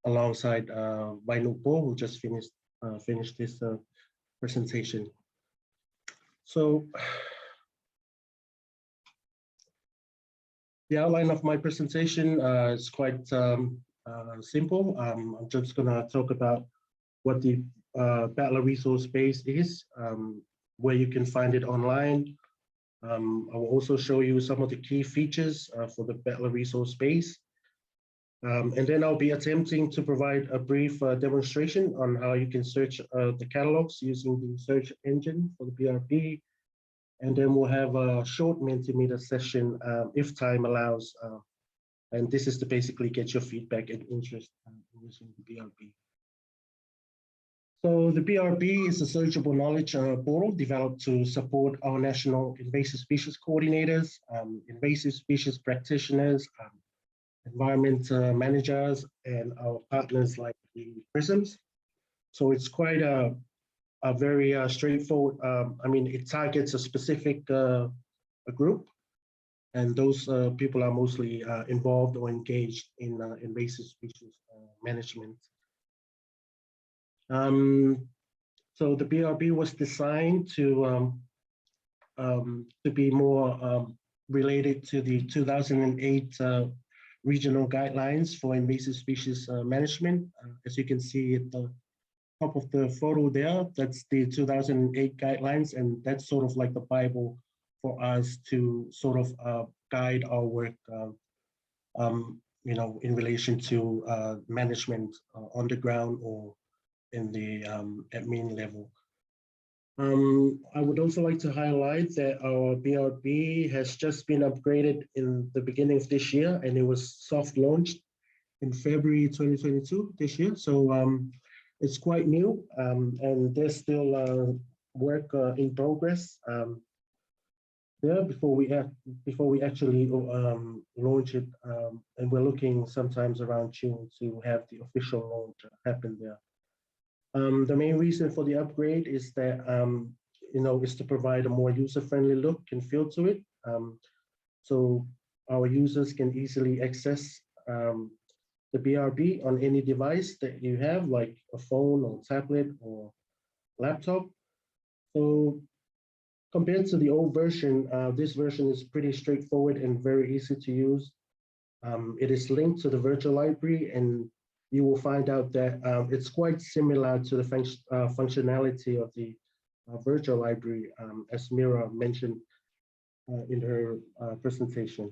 alongside Vainu Po, who just finished this presentation. So the outline of my presentation is quite simple. I'm just going to talk about what the Butler resource base is, where you can find it online. I will also show you some of the key features for the Butler resource base. And then I'll be attempting to provide a brief demonstration on how you can search the catalogs using the search engine for the BRB. And then we'll have a short Mentimeter session if time allows. And this is to basically get your feedback and interest in using the BRB. So the BRB is a searchable knowledge portal developed to support our national invasive species coordinators, invasive species practitioners, environment managers, and our partners like the PRISMs. So it's quite a very straightforward. I mean, it targets a specific a group, and those people are mostly involved or engaged in invasive species management. So the BRB was designed to be more related to the 2008 regional guidelines for invasive species management. As you can see at the top of the photo there, that's the 2008 guidelines, and that's sort of like the Bible for us to sort of guide our work, you know, in relation to management on the ground or in the admin level. I would also like to highlight that our BRB has just been upgraded in the beginning of this year, and it was soft launched in February 2022 this year. So it's quite new, and there's still work in progress there before we actually launch it, and we're looking sometimes around June to have the official launch happen there. The main reason for the upgrade is that you know, is to provide a more user-friendly look and feel to it, so our users can easily access the BRB on any device that you have, like a phone or tablet or laptop. So compared to the old version, this version is pretty straightforward and very easy to use. It is linked to the virtual library, and you will find out that it's quite similar to the functionality of the virtual library, as Mira mentioned in her presentation.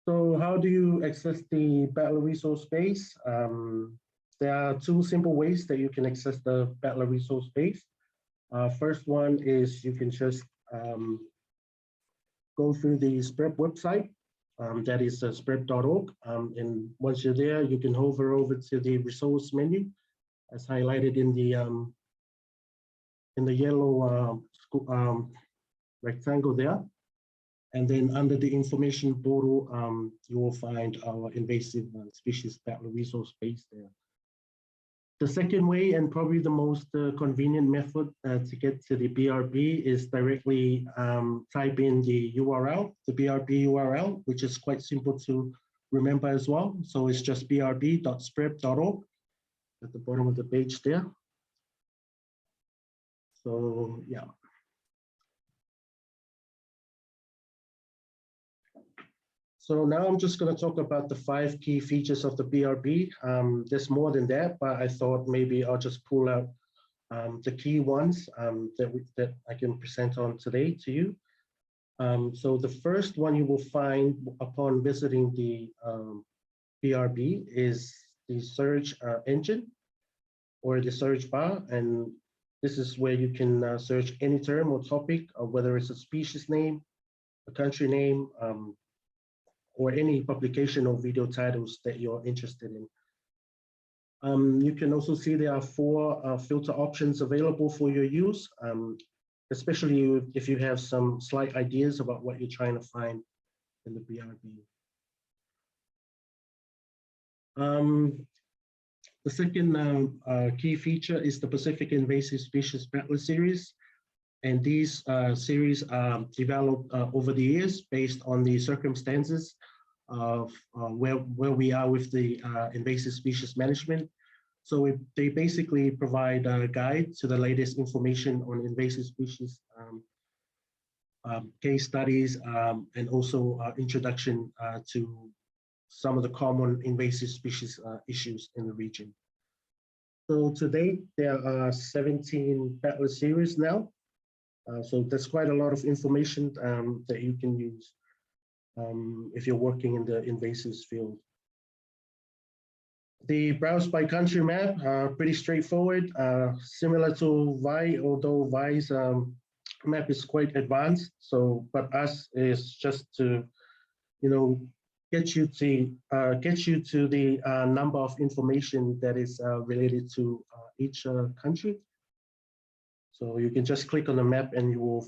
So how do you access the Butler resource base? There are two simple ways that you can access the Butler resource base. First one is you can just go through the SPREP website, that is sprep.org. And once you're there, you can hover over to the resource menu, as highlighted in the yellow rectangle there. And then under the information portal, you will find our invasive species Butler resource base there. The second way, and probably the most convenient method to get to the BRB, is directly type in the URL, the BRB URL, which is quite simple to remember as well. So it's just brb.sprep.org at the bottom of the page there. So yeah. So now I'm just going to talk about the 5 key features of the BRB. There's more than that, but I thought maybe I'll just pull out the key ones that I can present on today to you. So the first one you will find upon visiting the BRB is the search engine or the search bar. And this is where you can search any term or topic, whether it's a species name, a country name, or any publication or video titles that you're interested in. You can also see there are 4 filter options available for your use, especially if you have some slight ideas about what you're trying to find in the BRB. The second key feature is the Pacific Invasive Species Butler series. And these series are developed over the years based on the circumstances of where we are with the invasive species management. So they basically provide a guide to the latest information on invasive species, case studies, and also introduction to some of the common invasive species issues in the region. So to date, there are 17 Butler series now. So there's quite a lot of information that you can use if you're working in the invasives field. The browse by country map, pretty straightforward, similar to VI, although VI's map is quite advanced. So, but us is just to, get you to the number of information that is related to each country. So you can just click on the map and you will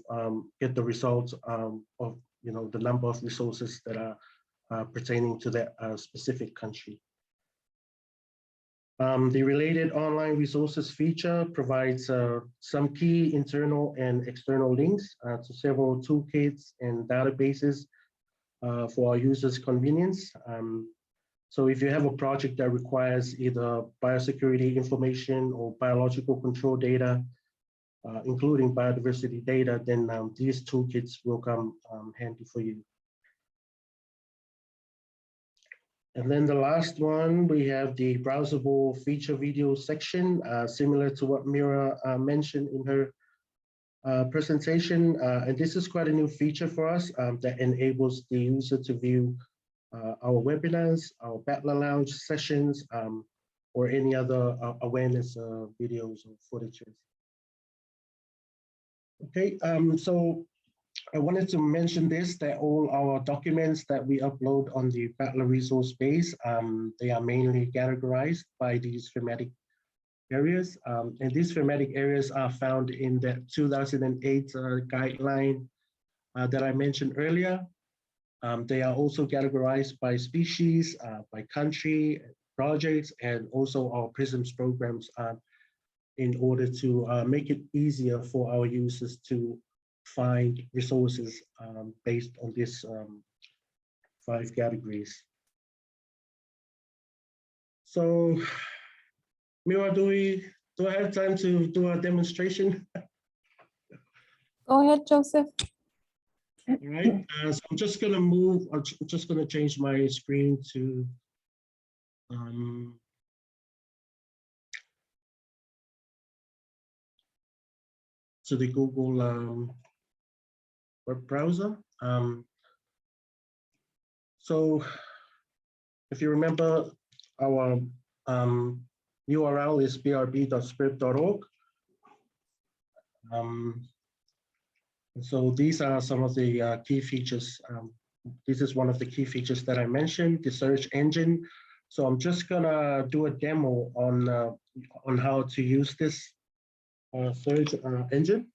get the results of the number of resources that are pertaining to that specific country. The related online resources feature provides some key internal and external links to several toolkits and databases for our users' convenience. So if you have a project that requires either biosecurity information or biological control data, including biodiversity data, then these toolkits will come handy for you. And then the last one, we have the browsable feature video section, similar to what Mira mentioned in her presentation. And this is quite a new feature for us that enables the user to view our webinars, our Butler Lounge sessions, or any other awareness videos or footages. Okay, so I wanted to mention this, that all our documents that we upload on the Butler resource base, they are mainly categorized by these thematic areas. And these thematic areas are found in the 2008 guideline that I mentioned earlier. They are also categorized by species, by country, projects, and also our PRISMS programs in order to make it easier for our users to find resources based on these 5 categories. So, Mira, do I have time to do a demonstration? Go ahead, Joseph. All right, so I'm just gonna move, I'm just gonna change my screen to the Google web browser. So if you remember, our URL is brb.sprep.org. So these are some of the key features. This is one of the key features that I mentioned, the search engine. So I'm just gonna do a demo on how to use this search engine.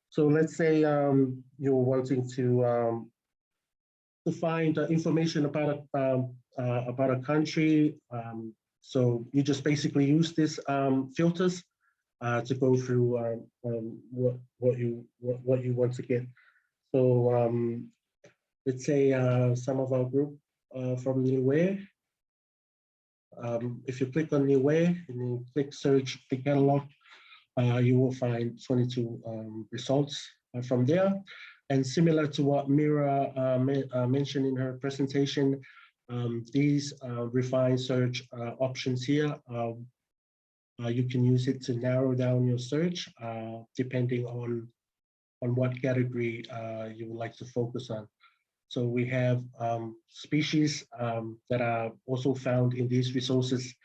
So let's say you're wanting to find information about a country. So you just basically use these filters to go through what you want to get. So let's say some of our group from Niue. If you click on Niue and you click search the catalog, you will find 22 results from there. And similar to what Mira mentioned in her presentation, these refined search options here, you can use it to narrow down your search depending on what category you would like to focus on. So we have species that are also found in these resources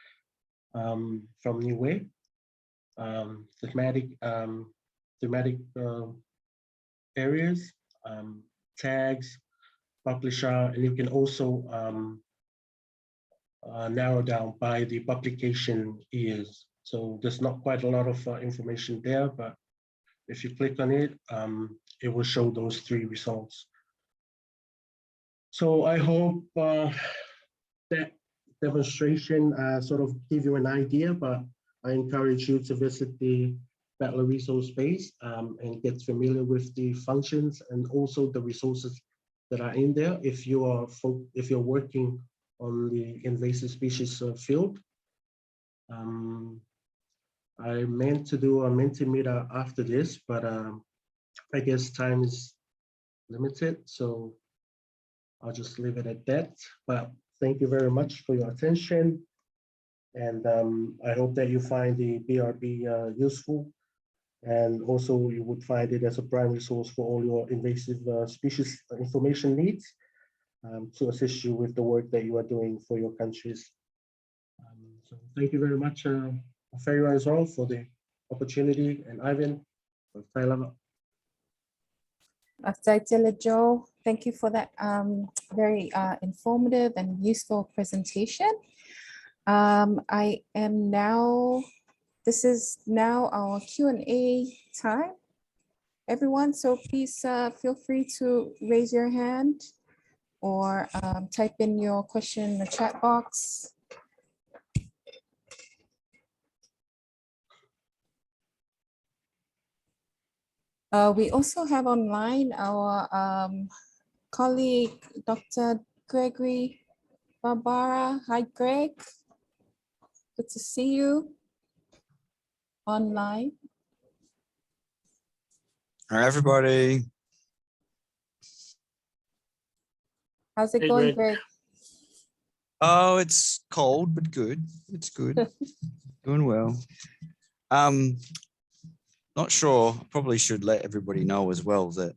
from Niue, thematic areas, tags, publisher, and you can also narrow down by the publication years. So there's not quite a lot of information there, but if you click on it, it will show those 3 results. So I hope that demonstration sort of give you an idea, but I encourage you to visit the Butler resource base and get familiar with the functions and also the resources that are in there if you're working on the invasive species field. I meant to do a Mentimeter after this, but I guess time is limited, so I'll just leave it at that. But thank you very much for your attention. And I hope that you find the BRB useful. And also you would find it as a primary source for all your invasive species information needs to assist you with the work that you are doing for your countries. So thank you very much, Ferry as well, for the opportunity, and Ivan for Thailand. Joe, thank you for that very informative and useful presentation. I am now, this is now our Q&A time, everyone. So please feel free to raise your hand or type in your question in the chat box. We also have online our colleague, Dr. Gregory Barbara. Hi, Greg. Good to see you online. Hi, everybody. How's it Hey, going, Greg. Greg? Oh, it's cold, but good. It's good. Doing well. Not sure, probably should let everybody know as well that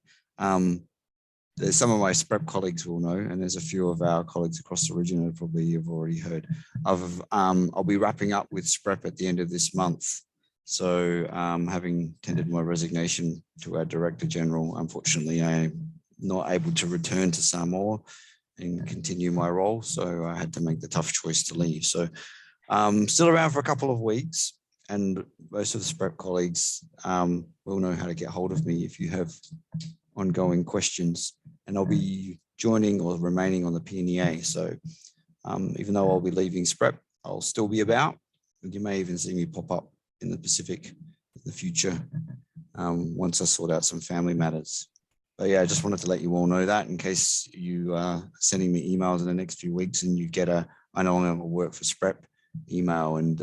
there's some of my SPREP colleagues will know, and there's a few of our colleagues across the region that probably you've already heard of. I'll be wrapping up with SPREP at the end of this month. So having tendered my resignation to our Director General, unfortunately, I'm not able to return to Samoa and continue my role. So I had to make the tough choice to leave. So still around for a couple of weeks. And most of the SPREP colleagues will know how to get hold of me if you have ongoing questions. And I'll be joining or remaining on the PLP-ESS. So even though I'll be leaving SPREP, I'll still be about. And you may even see me pop up in the Pacific in the future once I sort out some family matters. But yeah, I just wanted to let you all know that in case you are sending me emails in the next few weeks and you get a I no longer work for SPREP email and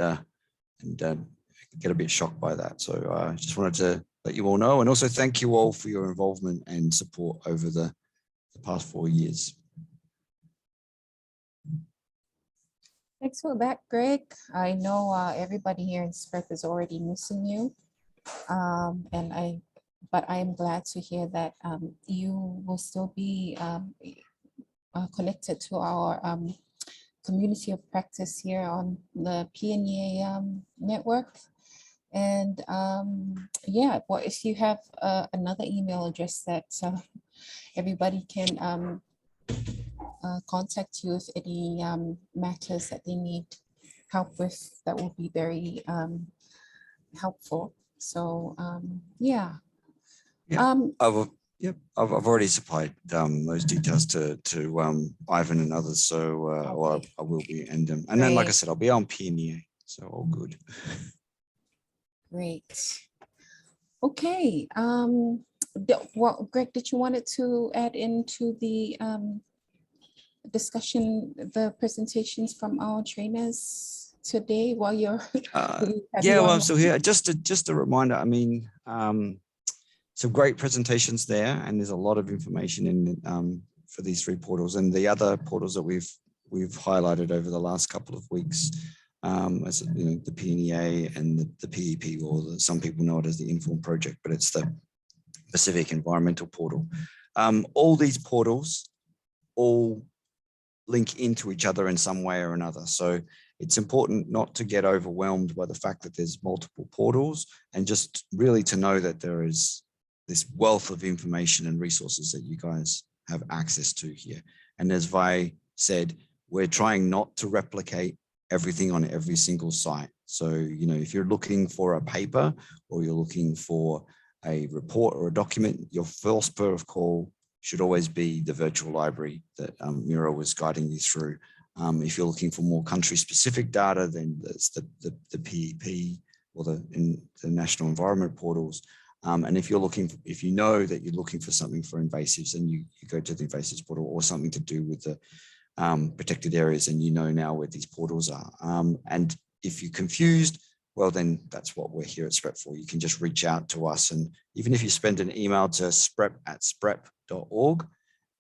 get a bit shocked by that. So I just wanted to let you all know, and also thank you all for your involvement and support over the past 4 years. Thanks for that, Greg. I know everybody here in SPREP is already missing you. But I am glad to hear that you will still be connected to our community of practice here on the PLP-ESS network. And yeah, well, if you have another email address that everybody can contact you with any matters that they need help with, that will be very helpful. So yeah. I've already supplied those details to Ivan and others, so or I will be, and then like I said, I'll be on PLP-ESS, so all good. Great. Okay. Well, Greg, did you want to add into the discussion, the presentations from our trainers today while you're yeah, well, I'm still here. Just a reminder. I mean, some great presentations there, and there's a lot of information in for these 3 portals, and the other portals that we've highlighted over the last couple of weeks, as you know, the PNEA and the PEP, or some people know it as the Inform project, but it's the Pacific Environmental Portal. All these portals all link into each other in some way or another. So it's important not to get overwhelmed by the fact that there's multiple portals, and just really to know that there is this wealth of information and resources that you guys have access to here. And as Vi said, we're trying not to replicate everything on every single site. So, you know, if you're looking for a paper or you're looking for a report or a document, your first port of call should always be the virtual library that Mira was guiding you through. If you're looking for more country-specific data, then that's the PEP or the National Environment Portals. And if you know that you're looking for something for invasives, then you go to the invasives portal, or something to do with the protected areas, and you know now where these portals are. And if you're confused, well, then that's what we're here at SPREP for. You can just reach out to us, and even if you spend an email to sprep@sprep.org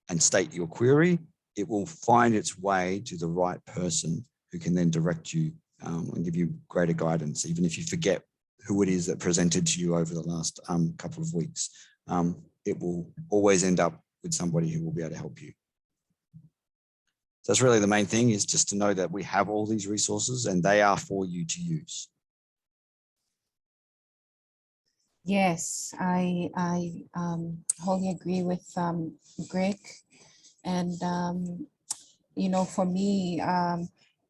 and state your query, it will find its way to the right person who can then direct you and give you greater guidance, even if you forget who it is that presented to you over the last couple of weeks. It will always end up with somebody who will be able to help you. So that's really the main thing, is just to know that we have all these resources and they are for you to use. Yes, I wholly agree with Greg. And, you know, for me,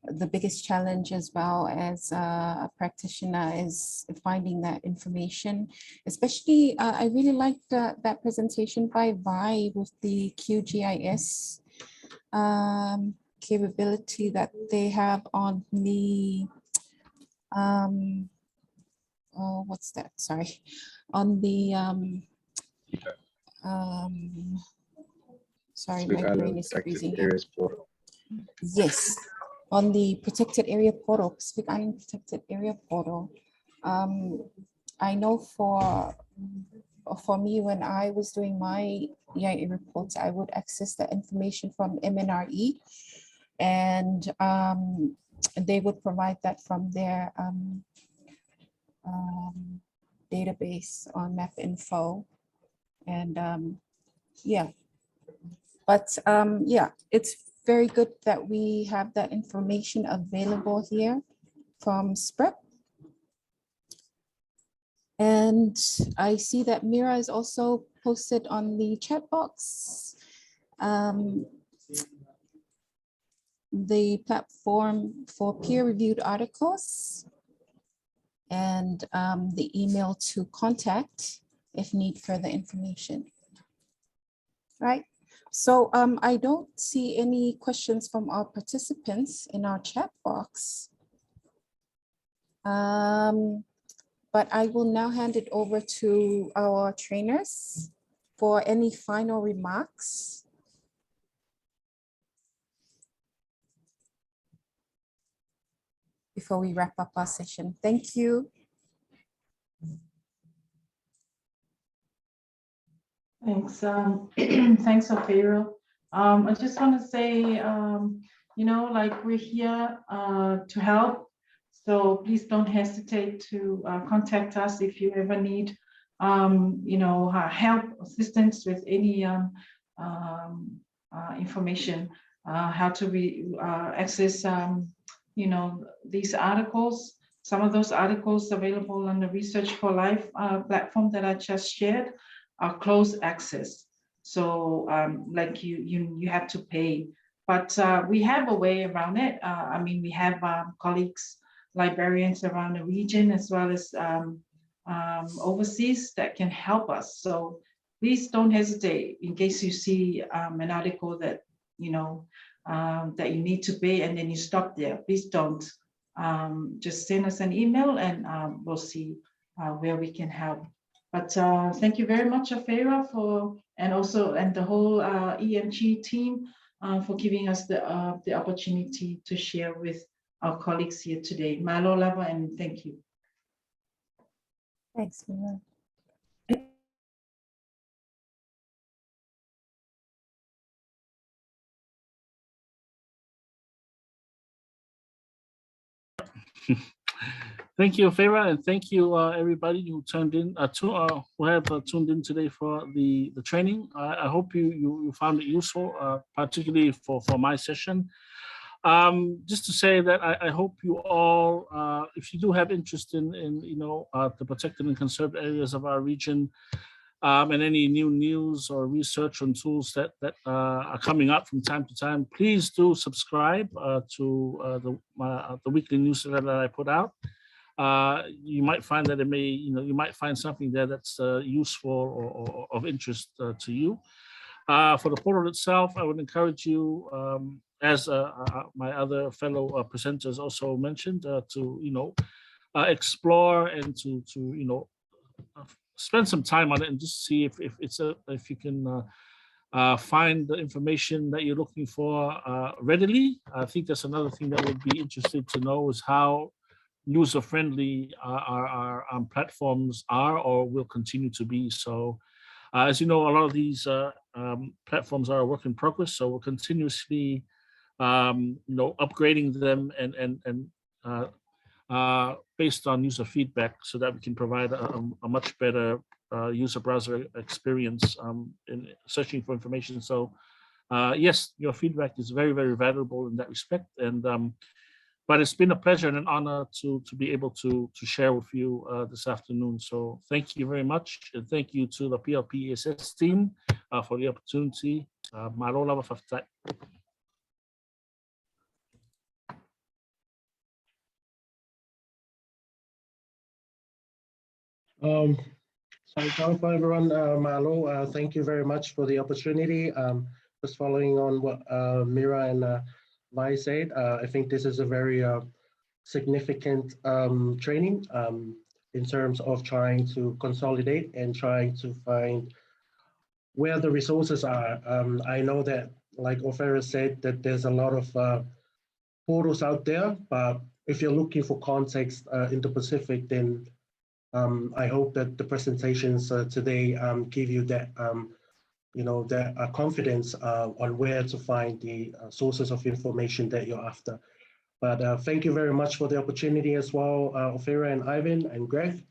the biggest challenge as well as a practitioner is finding that information, especially I really liked that presentation by Vi with the QGIS capability that they have on the, oh, what's that? Sorry, on the, sorry, my brain is freezing here. Yes, on the protected area portal, Pacific Island Protected Area Portal. I know for me, when I was doing my EIA reports, I would access the information from MNRE, and they would provide that from their database on MapInfo. And yeah, but yeah, it's very good that we have that information available here from SPREP. And I see that Mira is also posted on the chat box. The platform for peer-reviewed articles, and the email to contact if need further information. Right. So I don't see any questions from our participants in our chat box. But I will now hand it over to our trainers for any final remarks. Before we wrap up our session. Thank you. Thanks. Thanks, Ophelia. I just want to say, you know, like, we're here to help. So please don't hesitate to contact us if you ever need, you know, help, assistance with any information, how to access, you know, these articles. Some of those articles available on the Research for Life platform that I just shared are closed access. So like you have to pay, but we have a way around it. I mean, we have colleagues, librarians around the region, as well as overseas, that can help us. So please don't hesitate in case you see an article that, you know, that you need to pay and then you stop there. Please don't. Just send us an email and we'll see where we can help. But thank you very much, Ophelia, and the whole EMG team for giving us the opportunity to share with our colleagues here today. Malo lava, and thank you. Thanks, Mira. Thank you, Farah, and thank you, everybody who tuned in, who have tuned in today for the training. I hope you found it useful, particularly for my session. Just to say that I hope you all, if you do have interest in the protected and conserved areas of our region, and any new news or research on tools that are coming up from time to time, please do subscribe to the weekly newsletter that I put out. You might find that you might find something there that's useful or of interest to you. For the portal itself, I would encourage you, as my other fellow presenters also mentioned, to explore and to spend some time on it and just see if you can find the information that you're looking for readily. I think that's another thing that would be interested to know is how user-friendly our platforms are or will continue to be. So as you know, a lot of these platforms are a work in progress, so we're continuously upgrading them and based on user feedback so that we can provide a much better user browser experience in searching for information. So yes, your feedback is very, very valuable in that respect. And but it's been a pleasure and an honor to be able to share with you this afternoon. So thank you very much. And thank you to the PLP-ESS team for the opportunity. Marola wafaftai. So hello everyone, Malo, thank you very much for the opportunity. Just following on what Mira and Vai said, I think this is a very significant training in terms of trying to consolidate and trying to find where the resources are. I know that, like Ofera said, that there's a lot of portals out there, but if you're looking for context in the Pacific, then I hope that the presentations today give you that, that confidence on where to find the sources of information that you're after. But thank you very much for the opportunity as well, Ofera and Ivan and Greg,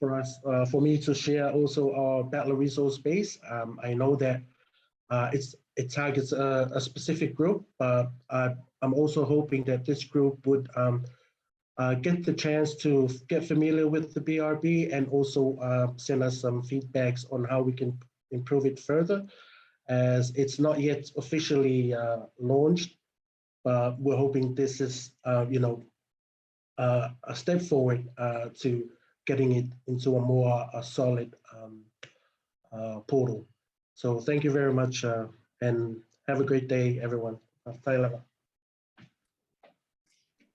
for me to share also our Butler resource base. I know that it targets a specific group, but I'm also hoping that this group would get the chance to get familiar with the BRB and also send us some feedbacks on how we can improve it further, as it's not yet officially launched, but we're hoping this is, a step forward to getting it into a more solid portal. So thank you very much and have a great day, everyone.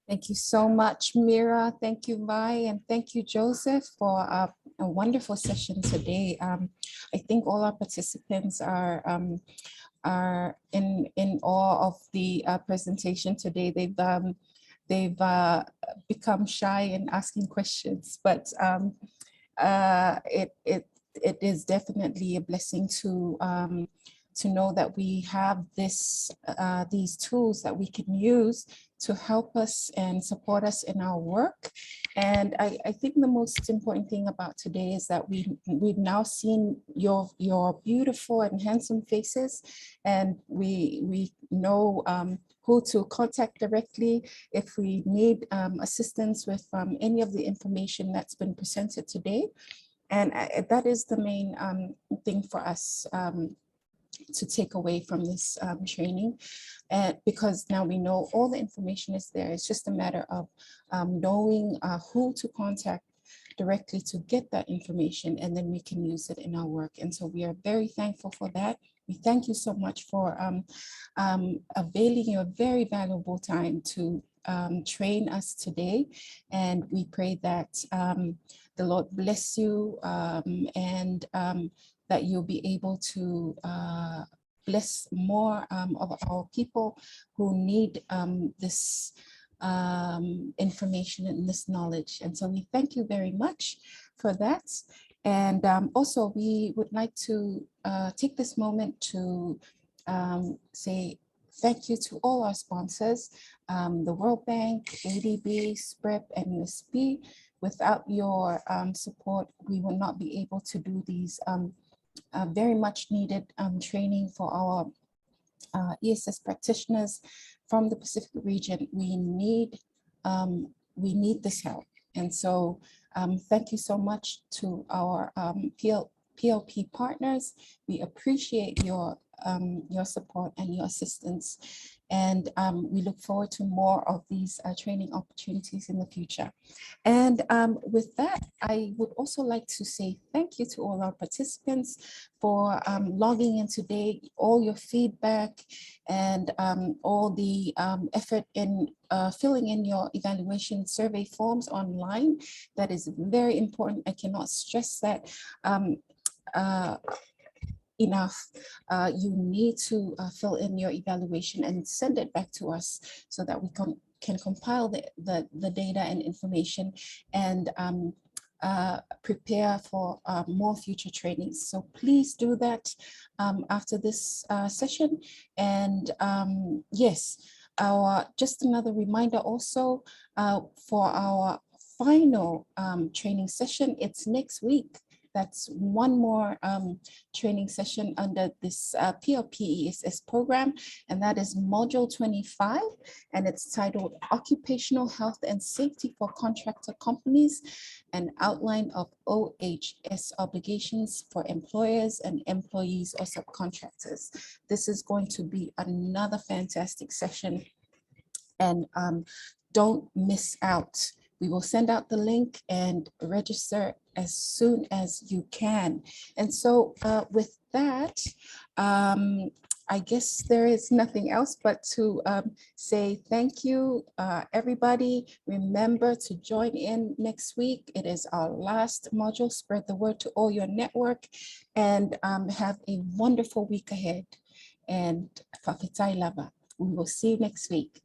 Thank you so much, Mira. Thank you, Vai, and thank you, Joseph, for a wonderful session today. I think all our participants are in awe of the presentation today. They've become shy in asking questions, but it is definitely a blessing to know that we have these tools that we can use to help us and support us in our work. And I think the most important thing about today is that we've now seen your beautiful and handsome faces, and we know who to contact directly if we need assistance with any of the information that's been presented today. And that is the main thing for us to take away from this training, because now we know all the information is there. It's just a matter of knowing who to contact directly to get that information, and then we can use it in our work. And so we are very thankful for that. We thank you so much for availing your very valuable time to train us today. And we pray that the Lord bless you and that you'll be able to bless more of our people who need this information and this knowledge. And so we thank you very much for that. And also we would like to take this moment to say thank you to all our sponsors, the World Bank, ADB, SPREP, and USB. Without your support, we will not be able to do these very much needed training for our ESS practitioners from the Pacific region. We need this help. And so thank you so much to our PLP partners. We appreciate your support and your assistance. And we look forward to more of these training opportunities in the future. And with that, I would also like to say thank you to all our participants for logging in today, all your feedback and all the effort in filling in your evaluation survey forms online. That is very important. I cannot stress that enough. You need to fill in your evaluation and send it back to us so that we can compile the data and information and prepare for more future trainings. So please do that after this session. And yes, just another reminder also for our final training session, it's next week. That's one more training session under this PLP-ESS program, and that is Module 25, and it's titled Occupational Health and Safety for Contractor Companies, an outline of OHS obligations for employers and employees or subcontractors. This is going to be another fantastic session, and don't miss out. We will send out the link and register as soon as you can. And so with that, I guess there is nothing else but to say thank you, everybody. Remember to join in next week. It is our last module. Spread the word to all your network and have a wonderful week ahead. And Fafitai Lava. We will see you next week.